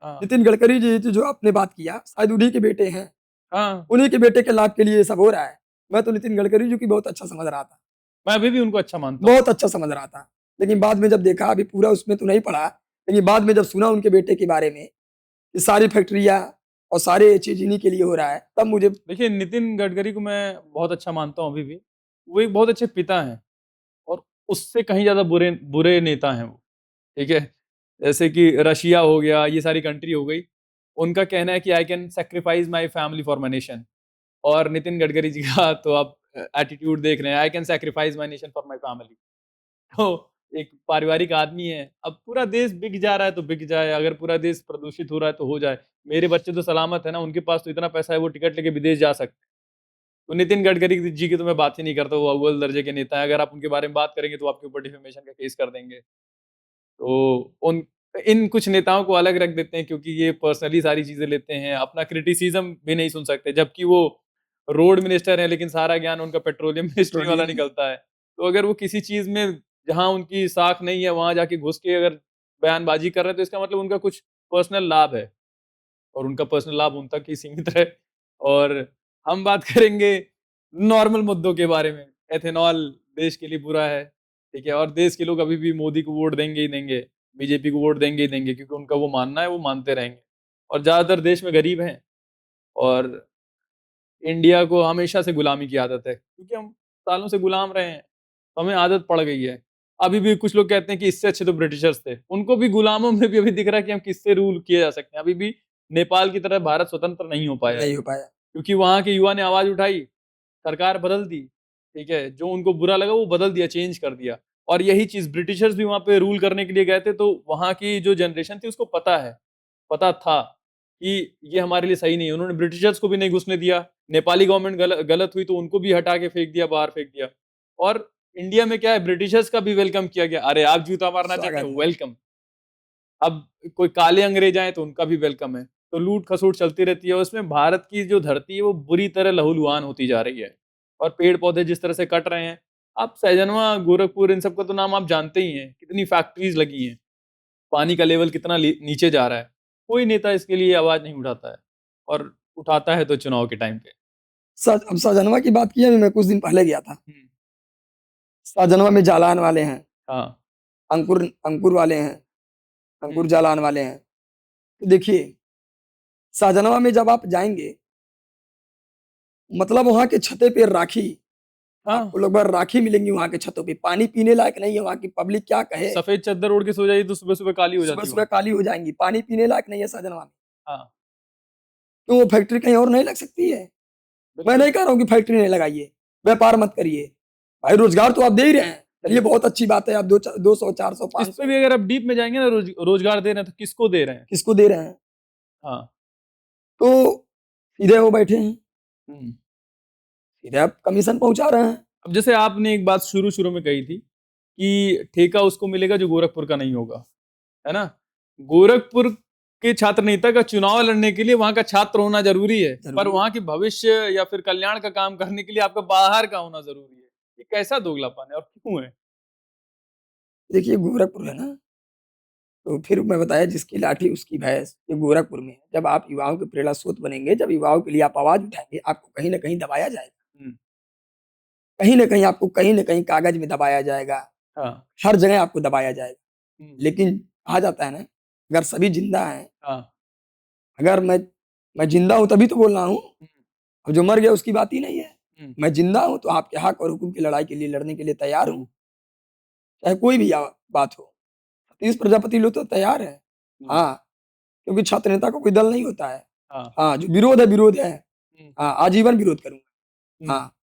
हाँ। नितिन गडकरी जी जो आपने बात किया, शायद उन्हीं के बेटे हैं। हाँ। उन्हीं के बेटे के लाभ के लिए ये सब हो रहा है। मैं तो नितिन गडकरी जी की बहुत अच्छा समझ रहा था। मैं अभी भी उनको अच्छा मानता हूँ। बहुत अच्छा समझ रहा था। लेकिन बाद में जब देखा, अभी पूरा उसमें तो नहीं पढ़ा, लेकिन बाद में जब सुना उनके बेटे के बारे में, कि सारी फैक्ट्रियाँ और सारे चीज़ इन्हीं के लिए हो रहा है, तब मुझे देखिए, नितिन गडकरी को मैं बहुत अच्छा मानता हूँ अभी भी। वो एक बहुत अच्छे पिता हैं और उससे कहीं ज़्यादा बुरे बुरे नेता हैं वो, ठीक है? जैसे कि रशिया हो गया, ये सारी कंट्री हो गई। उनका कहना है कि I can sacrifice my family for my nation. और नितिन गडकरी जी का तो आप एटीट्यूड देख रहे हैं, I can sacrifice my nation for my family. तो एक पारिवारिक आदमी है। अब पूरा देश बिक जा रहा है तो बिक जाए, अगर पूरा देश प्रदूषित हो रहा है तो हो जाए। मेरे बच्चे तो सलामत है ना, उनके पास तो इतना पैसा है वो टिकट लेके विदेश जा सकते हैं। तो नितिन गडकरी जी की तो मैं बात ही नहीं करता, वो अव्वल दर्जे के नेता हैं। अगर आप उनके बारे में बात करेंगे तो आपके ऊपर डिफेमेशन का केस कर देंगे। तो उन इन कुछ नेताओं को अलग रख देते हैं क्योंकि ये पर्सनली सारी चीज़ें लेते हैं, अपना क्रिटिसिज़्म भी नहीं सुन सकते, जबकि वो रोड मिनिस्टर हैं, लेकिन सारा ज्ञान उनका पेट्रोलियम मिनिस्ट्री वाला पेट्रोलियम निकलता है। तो अगर वो किसी चीज़ में जहाँ उनकी साख नहीं है, वहाँ जाके घुस के अगर बयानबाज़ी कर रहे हैं, तो इसका मतलब उनका कुछ पर्सनल लाभ है और उनका पर्सनल लाभ उन तक ही सीमित रहे। और हम बात करेंगे नॉर्मल मुद्दों के बारे में। एथेनॉल देश के लिए बुरा है, ठीक है? और देश के लोग अभी भी मोदी को वोट देंगे ही देंगे, बीजेपी को वोट देंगे ही देंगे क्योंकि उनका वो मानना है, वो मानते रहेंगे। और ज़्यादातर देश में गरीब हैं और इंडिया को हमेशा से गुलामी की आदत है क्योंकि हम सालों से गुलाम रहे हैं, तो हमें आदत पड़ गई है। अभी भी कुछ लोग कहते हैं कि इससे अच्छे तो ब्रिटिशर्स थे। उनको भी गुलामों में भी अभी दिख रहा है कि हम किससे रूल किए जा सकते हैं। अभी भी नेपाल की तरह भारत स्वतंत्र नहीं हो पाया है नहीं हो पाया। क्योंकि वहाँ के युवा ने आवाज़ उठाई, सरकार बदल दी, ठीक है? जो उनको बुरा लगा वो बदल दिया, चेंज कर दिया। और यही चीज़ ब्रिटिशर्स भी वहाँ पे रूल करने के लिए गए थे, तो वहाँ की जो जनरेशन थी उसको पता है, पता था कि ये हमारे लिए सही नहीं है। उन्होंने ब्रिटिशर्स को भी नहीं घुसने दिया। नेपाली गवर्नमेंट गलत हुई तो उनको भी हटा के फेंक दिया, बाहर फेंक दिया। और इंडिया में क्या है, ब्रिटिशर्स का भी वेलकम किया गया। अरे आप जूता मारना चाहते स्वागत हैं, है। वेलकम। अब कोई काले अंग्रेज आए तो उनका भी वेलकम है। तो लूट-खसोट चलती रहती है और उसमें भारत की जो धरती है वो बुरी तरह लहूलुहान होती जा रही है। और पेड़-पौधे जिस तरह से कट रहे हैं, आप सहजनवा, गोरखपुर इन सब का तो नाम आप जानते ही हैं, कितनी फैक्ट्रीज़ लगी हैं। पानी का लेवल कितना नीचे जा रहा है। कोई नेता इसके लिए आवाज़ नहीं उठाता है और उठाता है तो चुनाव के टाइम पे। अब शाहजहां की बात की है, मैं कुछ दिन पहले गया था। हुँ। शाहजहां में जालान वाले हैं, हाँ। अंकुर अंकुर वाले हैं, हुँ। अंकुर जालान वाले हैं। तो देखिए, शाहजहां में जब आप जाएँगे, मतलब वहाँ के छते पे राखी, हाँ, आपको लगभग राखी मिलेंगी वहाँ के छतों पे। पानी पीने लायक नहीं है, वहाँ की पब्लिक क्या कहे। सफ़ेद चद्दर ओढ़ के सो जाइए तो सुबह-सुबह काली हो जाती है सुबह-सुबह वहाँ। काली हो जाएँगी, पानी पीने लायक नहीं है शाहजहां में। हाँ, क्यों वो फैक्ट्री कहीं और नहीं लग सकती है? मैं बिल्कुल। नहीं कह रहा हूँ कि फैक्ट्री नहीं लगाइए, व्यापार मत करिए। भाई रोज़गार तो आप दे ही रहे हैं, चलिए बहुत अच्छी बात है, आप 200, 400, इस पे 500 भी अगर आप डीप में जाएँगे ना, रोज़गार दे रहे हैं तो किसको दे रहे हैं? किसको दे रहे हैं? हाँ। तो सीधे वो बैठे हैं, हुँ। सीधे आप कमीशन पहुँचा रहे हैं। अब जैसे आपने एक बात शुरू-शुरू में कही थी कि ठेका उसको मिलेगा जो गोरखपुर का नहीं होगा, है ना? गोरखपुर कि छात्र नेता का चुनाव लड़ने के लिए वहां का छात्र होना जरूरी है, पर जरूरी वहां की भविष्य या फिर कल्याण का काम करने के लिए आपका बाहर का होना जरूरी है। ये कैसा दोगलापन है और क्यों है? देखिए गोरखपुर है ना, तो फिर मैं बताया जिसकी लाठी उसकी भैंस, ये गोरखपुर में है। जब आप युवाओं के प्रेरणा स्रोत बनेंगे, जब युवाओं के लिए आप आवाज़ उठाएँगे, आपको कहीं न कहीं दबाया जाएगा। हम्म, कहीं न कहीं आपको कहीं न कहीं कागज़ में दबाया जाएगा, हाँ, हर जगह आपको दबाया जाएगा। हम्म, लेकिन कहा जाता है ना, अगर सभी ज़िंदा हैं, हाँ, अगर मैं ज़िंदा हूँ तभी तो बोल रहा हूँ, हम्म, अब जो मर गया उसकी बात ही नहीं है। हम्म, मैं ज़िंदा हूँ तो आपके हक और हुकूक की लड़ाई के लिए लड़ने के लिए तैयार हूँ, हम्म, चाहे कोई भी बात हो। सतीश प्रजापति लोग तो तैयार हैं। हम्म, हाँ, क्योंकि छात्र नेता का कोई दल नहीं होता है। हाँ, हाँ, जो विरोध है, विरोध है। हम्म, हाँ, आजीवन विरोध करूँगा। हम्म। हाँ,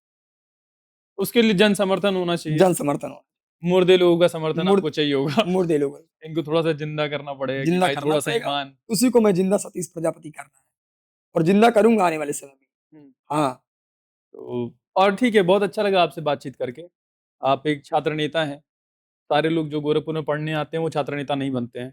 उसके लिए जन समर्थन होना चाहिए। जन समर्थन हो, मुर्दे लोगों का समर्थन मुर्द आपको चाहिए होगा। मुर्दे लोग इनको थोड़ा सा जिंदा करना पड़ेगा कि जिंदा भाई करना थोड़ा सा पड़ेगा, ईमान। उसी को मैं जिंदा सतीश प्रजापति करना है और जिंदा करूँगा आने वाले समय में। हम्म, हाँ, तो और ठीक है, बहुत अच्छा लगा आपसे बातचीत करके। आप एक छात्र नेता हैं। सारे लोग जो गोरखपुर में पढ़ने आते हैं वो छात्र नेता नहीं बनते हैं।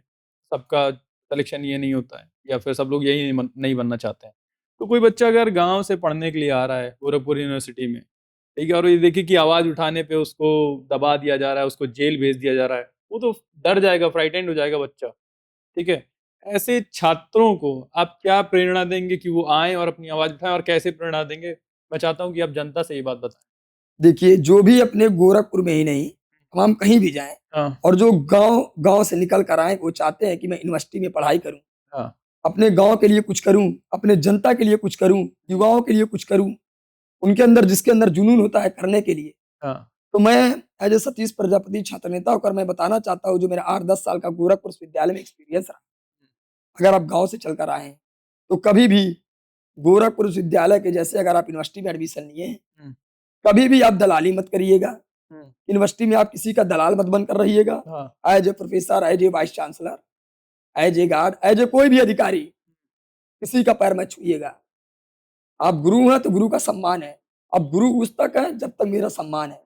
सबका सिलेक्शन ये नहीं होता है या फिर सब लोग यही नहीं बनना चाहते हैं। तो कोई बच्चा अगर गाँव से पढ़ने के लिए आ रहा है गोरखपुर यूनिवर्सिटी में, ठीक है, और ये देखिए कि आवाज़ उठाने पे उसको दबा दिया जा रहा है, उसको जेल भेज दिया जा रहा है, वो तो डर जाएगा, फ्राइटेंड हो जाएगा बच्चा, ठीक है? ऐसे छात्रों को आप क्या प्रेरणा देंगे कि वो आएँ और अपनी आवाज़ उठाएँ और कैसे प्रेरणा देंगे? मैं चाहता हूँ कि आप जनता से ये बात बताएँ। देखिए जो भी अपने गोरखपुर में ही नहीं, हम कहीं भी जाएँ हाँ, और जो गाँव गाँव से निकल कर आएँ, वो चाहते हैं कि मैं यूनिवर्सिटी में पढ़ाई करूँ, हाँ, अपने गाँव के लिए कुछ करूँ, अपने जनता के लिए कुछ करूँ, युवाओं के लिए कुछ करूँ, उनके अंदर जिसके अंदर जुनून होता है करने के लिए। हाँ, तो मैं एज़ ए सतीश प्रजापति छात्र नेता होकर मैं बताना चाहता हूँ, जो मेरा 8-10 साल का गोरखपुर विश्वविद्यालय में एक्सपीरियंस रहा, अगर आप गाँव से चलकर आए हैं, तो कभी भी गोरखपुर विश्वविद्यालय के जैसे अगर आप यूनिवर्सिटी में एडमिशन लिए हैं, हुँ, कभी भी आप दलाली मत करिएगा। हुँ, यूनिवर्सिटी में आप किसी का दलाल मत बनकर रहिएगा। हाँ, as a professor, as a vice chancellor, as a guard, as a कोई भी अधिकारी, किसी का पैर मत छूइएगा। आप गुरु हैं तो गुरु का सम्मान है। अब गुरु उस तक है जब तक मेरा सम्मान है।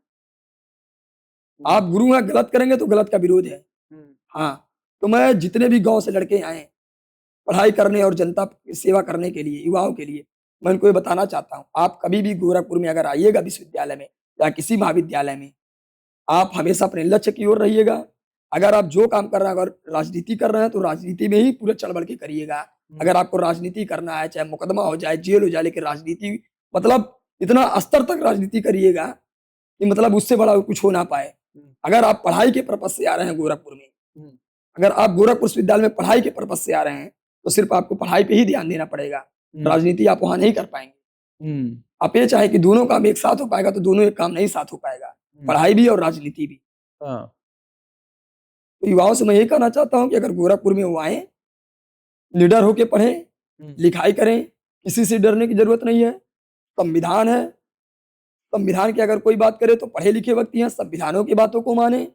हुँ, आप गुरु हैं, गलत करेंगे तो गलत का विरोध है। हुँ, हाँ, तो मैं जितने भी गाँव से लड़के आए हैं, पढ़ाई करने और जनता की सेवा करने के लिए, युवाओं के लिए, मैं उनको ये बताना चाहता हूँ, आप कभी भी गोरखपुर में अगर आइएगा विश्वविद्यालय में या किसी महाविद्यालय में, आप हमेशा अपने लक्ष्य की ओर रहिएगा। अगर आप जो काम कर रहे हैं, अगर राजनीति कर रहे हैं, तो राजनीति में ही पूरे चढ़-बढ़ के करिएगा। हुँ, अगर आपको राजनीति करना है, चाहे मुकदमा हो जाए, जेल हो जाए, लेकिन राजनीति मतलब इतना स्तर तक राजनीति करिएगा कि मतलब उससे बड़ा कुछ हो ना पाए। हुँ, अगर आप पढ़ाई के पर्पज़ से आ रहे हैं गोरखपुर में, हुँ, अगर आप गोरखपुर विश्वविद्यालय में पढ़ाई के पर्पज़ से आ रहे हैं, तो सिर्फ़ आपको पढ़ाई पे ही ध्यान देना पड़ेगा। हुँ, राजनीति आप वहाँ नहीं कर पाएँगे। हुँ, आप ये चाहें कि दोनों काम एक साथ हो पाएगा, तो दोनों एक काम नहीं साथ हो पाएगा, हुँ, पढ़ाई भी और राजनीति भी। हाँ, तो युवाओं से मैं यही कहना चाहता हूँ कि अगर गोरखपुर में वो आएँ, निडर होके पढ़ें, हुँ, लिखाई करें, किसी से डरने की ज़रूरत नहीं है। संविधान है, संविधान की अगर कोई बात करे तो पढ़े-लिखे व्यक्ति हैं, संविधानों की बातों को मानें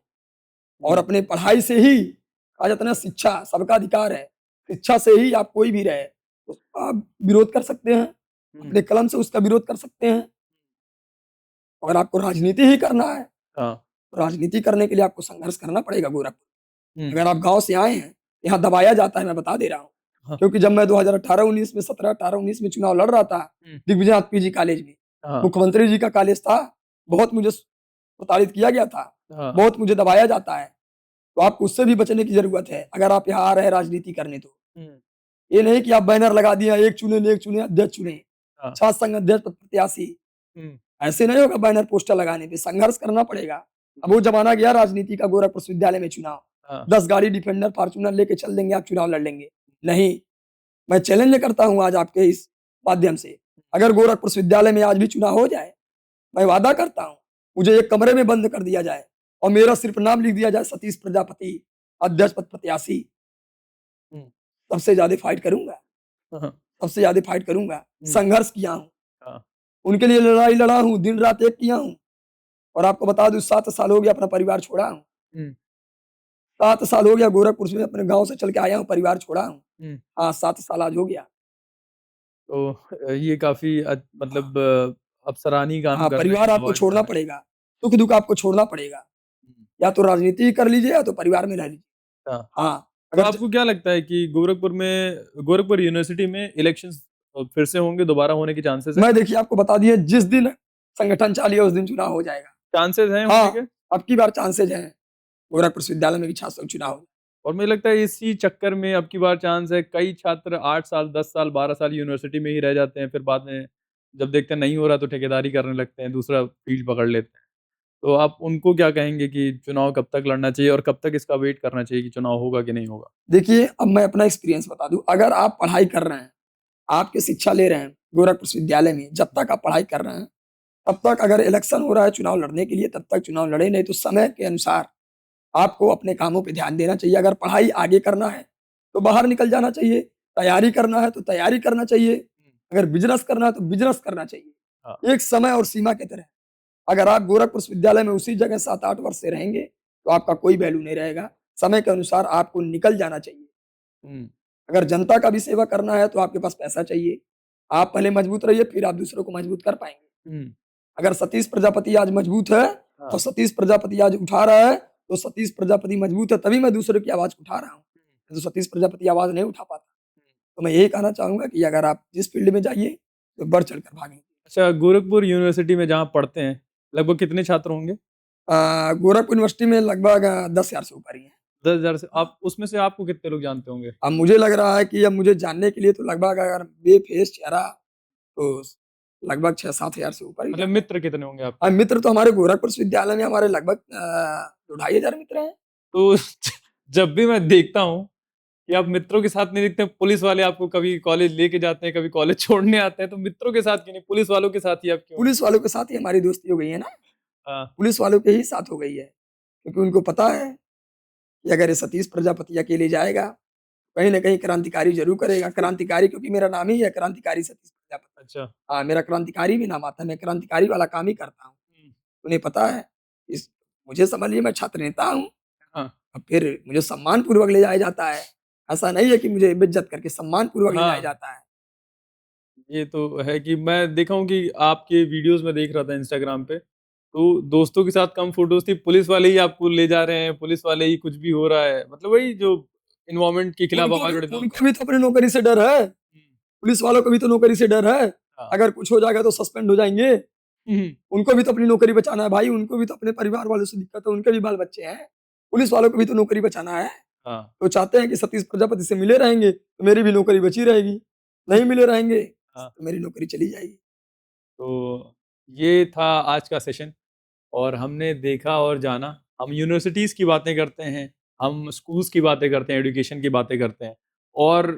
और हुँ, अपने पढ़ाई से ही कहा जाता है ना शिक्षा सबका अधिकार है। शिक्षा से ही आप कोई भी रहे, उसका आप विरोध कर सकते हैं, हुँ, अपने कलम से उसका विरोध कर सकते हैं। अगर आपको राजनीति ही करना है, हाँ, तो राजनीति करने के लिए आपको संघर्ष करना पड़ेगा गोरखपुर। हुँ, अगर आप गाँव से आए हैं, यहाँ दबाया जाता है, मैं बता दे रहा हूँ। हाँ, क्योंकि जब मैं 2018-19 में 17-18-19 में चुनाव लड़ रहा था, हुँ, दिग्विजय पीजी कॉलेज में, हाँ, मुख्यमंत्री जी का कॉलेज था, बहुत मुझे प्रताड़ित किया गया था, हाँ, बहुत मुझे दबाया जाता है, तो आपको उससे भी बचने की ज़रूरत है, अगर आप यहाँ आ रहे हैं राजनीति करने तो। हुँ, ये नहीं कि आप बैनर लगा दिए, एक चुने, अध्यक्ष चुने, हाँ, छात्र संघ अध्यक्ष प्रत्याशी, हुँ, ऐसे नहीं होगा बैनर पोस्टर लगाने पे, संघर्ष करना पड़ेगा। अब वो ज़माना गया राजनीति का, गोरखपुर विश्वविद्यालय में चुनाव, हाँ, 10 गाड़ी डिफेंडर, फॉर्च्यूनर लेके चल देंगे, आप चुनाव लड़ लेंगे। नहीं, मैं चैलेंज करता हूँ आज आपके इस माध्यम से, अगर गोरखपुर विश्वविद्यालय में आज भी चुनाव हो जाए, मैं वादा करता हूँ, मुझे एक कमरे में बंद कर दिया जाए और मेरा सिर्फ नाम लिख दिया जाए सतीश प्रजापति, अध्यक्ष पद प्रत्याशी, हुँ, सबसे ज़्यादा फाइट करूँगा, हाँ, सबसे ज़्यादा फाइट करूँगा। हुँ, संघर्ष किया हूँ, हाँ, उनके लिए लड़ाई लड़ा हूँ, दिन-रात एक किया हूँ और आपको बता दूँ 7 साल हो गया अपना परिवार छोड़ा हूँ। हुँ, 7 साल हो गया गोरखपुर से अपने गाँव से चल के आया हूँ, परिवार छोड़ा हूँ। हुँ। हाँ, 7 साल आज हो गया। तो ये काफ़ी मतलब आप सराहनीय काम हाँ, कर रहे हैं, परिवार आपको आवाज़ उठा छोड़ना रहे हैं। पड़ेगा, सुख-दुःख आपको छोड़ना पड़ेगा। हुँ, या तो राजनीति कर लीजिए या तो परिवार में रह लीजिए। हाँ, हाँ। तो अगर आपको क्या लगता है कि गोरखपुर यूनिवर्सिटी में इलेक्शंस फिर से होंगे, दोबारा होने के चांसेस है? मैं देखिए आपको बता दिए, जिस दिन संगठन चालिए उस दिन चुनाव हो जाएगा। चांसेस हैं होने हाँ, के? अब की बार चांसेज हैं, गोरखपुर विश्वविद्यालय में भी छात्र चुनाव हो। और मुझे लगता है इसी चक्कर में अब की बार चांस है, कई छात्र 8 साल, 10 साल, 12 साल यूनिवर्सिटी में ही रह जाते हैं, फिर बाद में जब देखते हैं नहीं हो रहा तो ठेकेदारी करने लगते हैं, दूसरा फील्ड पकड़ लेते हैं। तो आप उनको क्या कहेंगे कि चुनाव कब तक लड़ना चाहिए और कब तक इसका वेट करना चाहिए कि चुनाव होगा कि नहीं होगा? देखिए, अब मैं अपना एक्सपीरियंस बता दूँ, अगर आप पढ़ाई कर रहे हैं, आपकी शिक्षा ले रहे हैं गोरखपुर विश्वविद्यालय में, जब तक आप पढ़ाई कर रहे हैं, तब तक अगर इलेक्शन हो रहा है चुनाव लड़ने के लिए, तब तक चुनाव लड़े, नहीं तो समय के अनुसार आपको अपने कामों पे ध्यान देना चाहिए। अगर पढ़ाई आगे करना है, तो बाहर निकल जाना चाहिए, तैयारी करना है, तो तैयारी करना चाहिए, अगर बिज़नेस करना है, तो बिज़नेस करना चाहिए। हाँ। एक समय और सीमा की तरह। अगर आप गोरखपुर विश्वविद्यालय में उसी जगह 7-8 वर्ष से रहेंगे, तो आपका कोई वैल्यू नहीं रहेगा। समय के अनुसार आपको निकल जाना चाहिए। हुँ, अगर जनता का भी सेवा करना है, तो आपके पास पैसा चाहिए। आप पहले मजबूत रहिए, फिर आप दूसरों को मजबूत कर पाएँगे। हुँ, अगर सतीश प्रजापति आज मजबूत है, हाँ। तो सतीश प्रजापति आज उठा रहा है, तो सतीश प्रजापति मजबूत है, तभी मैं दूसरों की आवाज़ उठा रहा हूँ। तो सतीश प्रजापति आवाज़ नहीं उठा पाता। तो मैं यही कहना चाहूँगा कि अगर आप जिस फ़ील्ड में जाइए, तो बढ़-चढ़ कर भागें। अच्छा, गोरखपुर यूनिवर्सिटी में जहाँ पढ़ते हैं, लगभग कितने छात्र होंगे? गोरखपुर यूनिवर्सिटी में लगभग 10,000 से ऊपर ही हैं। 10,000 से हाँ। आप उसमें से आपको कितने लोग जानते होंगे? अब मुझे लग रहा है कि अब मुझे जानने के लिए तो लगभग अगर बेफेस चेहरा, तो लगभग 6-7 हज़ार से ऊपर ही मतलब जाता है। मित्र कितने होंगे आपके? मित्र तो हमारे गोरखपुर विश्वविद्यालय में हमारे लगभग 2 ढाई हज़ार मित्र हैं। तो जब भी मैं देखता हूँ कि आप मित्रों के साथ नहीं दिखते, पुलिस वाले आपको कभी कॉलेज लेके जाते हैं, कभी कॉलेज छोड़ने आते हैं, तो मित्रों के साथ क्यों नहीं, पुलिस वालों के साथ ही आप क्यों हैं? पुलिस वालों के साथ ही हमारी दोस्ती हो गई है ना, हाँ, पुलिस वालों के ही साथ हो गई है। क्योंकि उनको पता है कि अगर ये सतीश प्रजापति अकेले जाएगा, कहीं न कहीं क्रांतिकारी ज़रूर करेगा। क्रांतिकारी क्योंकि मेरा नाम ही है क्रांतिकारी सतीश प्रजापति। अच्छा। हाँ, मेरा क्रांतिकारी भी नाम आता है, मैं क्रांतिकारी वाला काम ही करता हूँ। हुँ, उन्हें पता है, इस मुझे समझ लीजिए मैं छात्र नेता हूँ, हाँ, और फिर मुझे सम्मानपूर्वक ले जाया जाता है। ऐसा नहीं है कि मुझे बेइज़्ज़त करके सम्मानपूर्वक ले जाया हाँ, जाता है। ये तो है कि मैं देखा हूँ कि आपके वीडियोज़ में देख रहा था इंस्टाग्राम पे, तो दोस्तों के साथ कम फ़ोटोज़ थी, पुलिस वाले ही आपको ले जा रहे हैं, पुलिस वाले ही कुछ भी हो रहा है, मतलब वही जो एनवायरनमेंट के खिलाफ आवाज़ उठाते हैं। उनको भी तो अपनी नौकरी से डर है। हुँ, पुलिस वालों को भी तो नौकरी से डर है। हाँ। अगर कुछ हो जाएगा तो सस्पेंड हो जाएँगे। हुँ, हुँ, उनको भी तो अपनी नौकरी बचाना है भाई, उनको भी तो अपने परिवार वालों से दिक्कत है, उनके भी बाल-बच्चे हैं। पुलिस वालों को भी तो नौकरी बचाना है। हाँ, तो चाहते हैं कि सतीश प्रजापति से मिले रहेंगे, तो मेरी भी नौकरी बची रहेगी। नहीं मिले रहेंगे, हाँ। तो मेरी नौकरी चली जाएगी। तो ये था आज का सेशन और हमने देखा और जाना। हम यूनिवर्सिटीज़ की बातें करते हैं, हम स्कूल्स की बातें करते हैं, एजुकेशन की बातें करते हैं और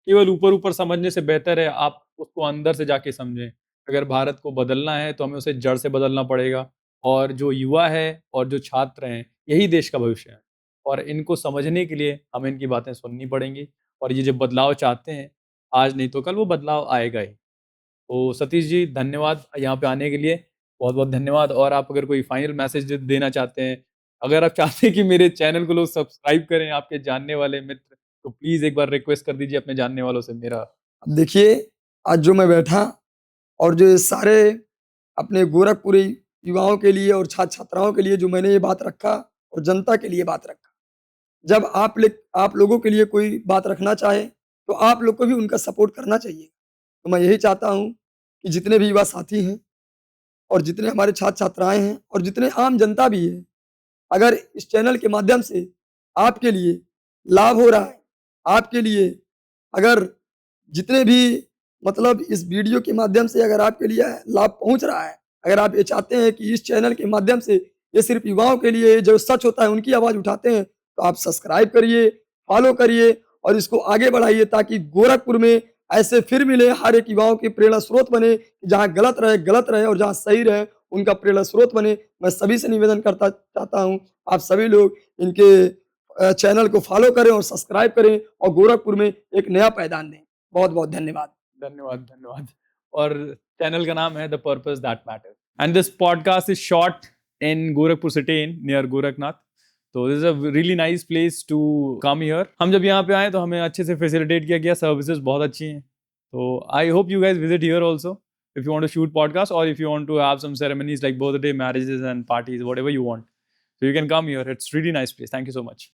केवल ऊपर-ऊपर समझने से बेहतर है आप उसको अंदर से जाके समझें। अगर भारत को बदलना है तो हमें उसे जड़ से बदलना पड़ेगा और जो युवा है और जो छात्र हैं, यही देश का भविष्य है और इनको समझने के लिए हमें इनकी बातें सुननी पड़ेंगी और ये जो बदलाव चाहते हैं, आज नहीं तो कल वो बदलाव आएगा ही। तो सतीश जी धन्यवाद यहाँ पे आने के लिए, बहुत-बहुत धन्यवाद और आप अगर कोई फाइनल मैसेज देना चाहते हैं, अगर आप चाहते हैं कि मेरे चैनल को लोग सब्सक्राइब करें, आपके जानने वाले मित्र, तो प्लीज़ एक बार रिक्वेस्ट कर दीजिए अपने जानने वालों से मेरा। अब देखिए, आज जो मैं बैठा और जो ये सारे अपने गोरखपुरी युवाओं के लिए और छात्र-छात्राओं के लिए जो मैंने ये बात रखा और जनता के लिए बात रखा। जब आप लोगों के लिए कोई बात रखना चाहे, तो आप लोग को भी उनका सपोर्ट करना चाहिए। तो मैं यही चाहता हूँ कि जितने भी युवा साथी हैं और जितने हमारे छात्र-छात्राएँ हैं और जितने आम जनता भी है, अगर इस चैनल के माध्यम से आपके लिए लाभ हो रहा है, आपके लिए अगर जितने भी मतलब इस वीडियो के माध्यम से अगर आपके लिए लाभ पहुँच रहा है, अगर आप ये चाहते हैं कि इस चैनल के माध्यम से ये सिर्फ़ युवाओं के लिए जो सच होता है उनकी आवाज़ उठाते हैं, तो आप सब्सक्राइब करिए, फ़ॉलो करिए और इसको आगे बढ़ाइए ताकि गोरखपुर में ऐसे फिर मिले हर एक युवाओं की प्रेरणा स्रोत बने, जहाँ गलत रहे और जहाँ सही रहे, उनका प्रेरणा स्रोत बने। मैं सभी से निवेदन करता चाहता हूँ, आप सभी लोग इनके चैनल को फ़ॉलो करें और सब्सक्राइब करें और गोरखपुर में एक नया पायदान दें। बहुत-बहुत धन्यवाद। धन्यवाद, धन्यवाद और चैनल का नाम है the purpose that matters and this podcast is shot in Gorakhpur city in near Gorakhnath. तो this is a really nice place to come here. हम जब यहाँ पे आए तो हमें अच्छे से फैसिलिटेट किया गया, सर्विसेज़ बहुत अच्छी हैं। So I hope you guys visit here also if you want to shoot podcasts or if you want to have some ceremonies like birthday, marriages and parties, whatever you want. So you can come here. It's really nice place. Thank you so much.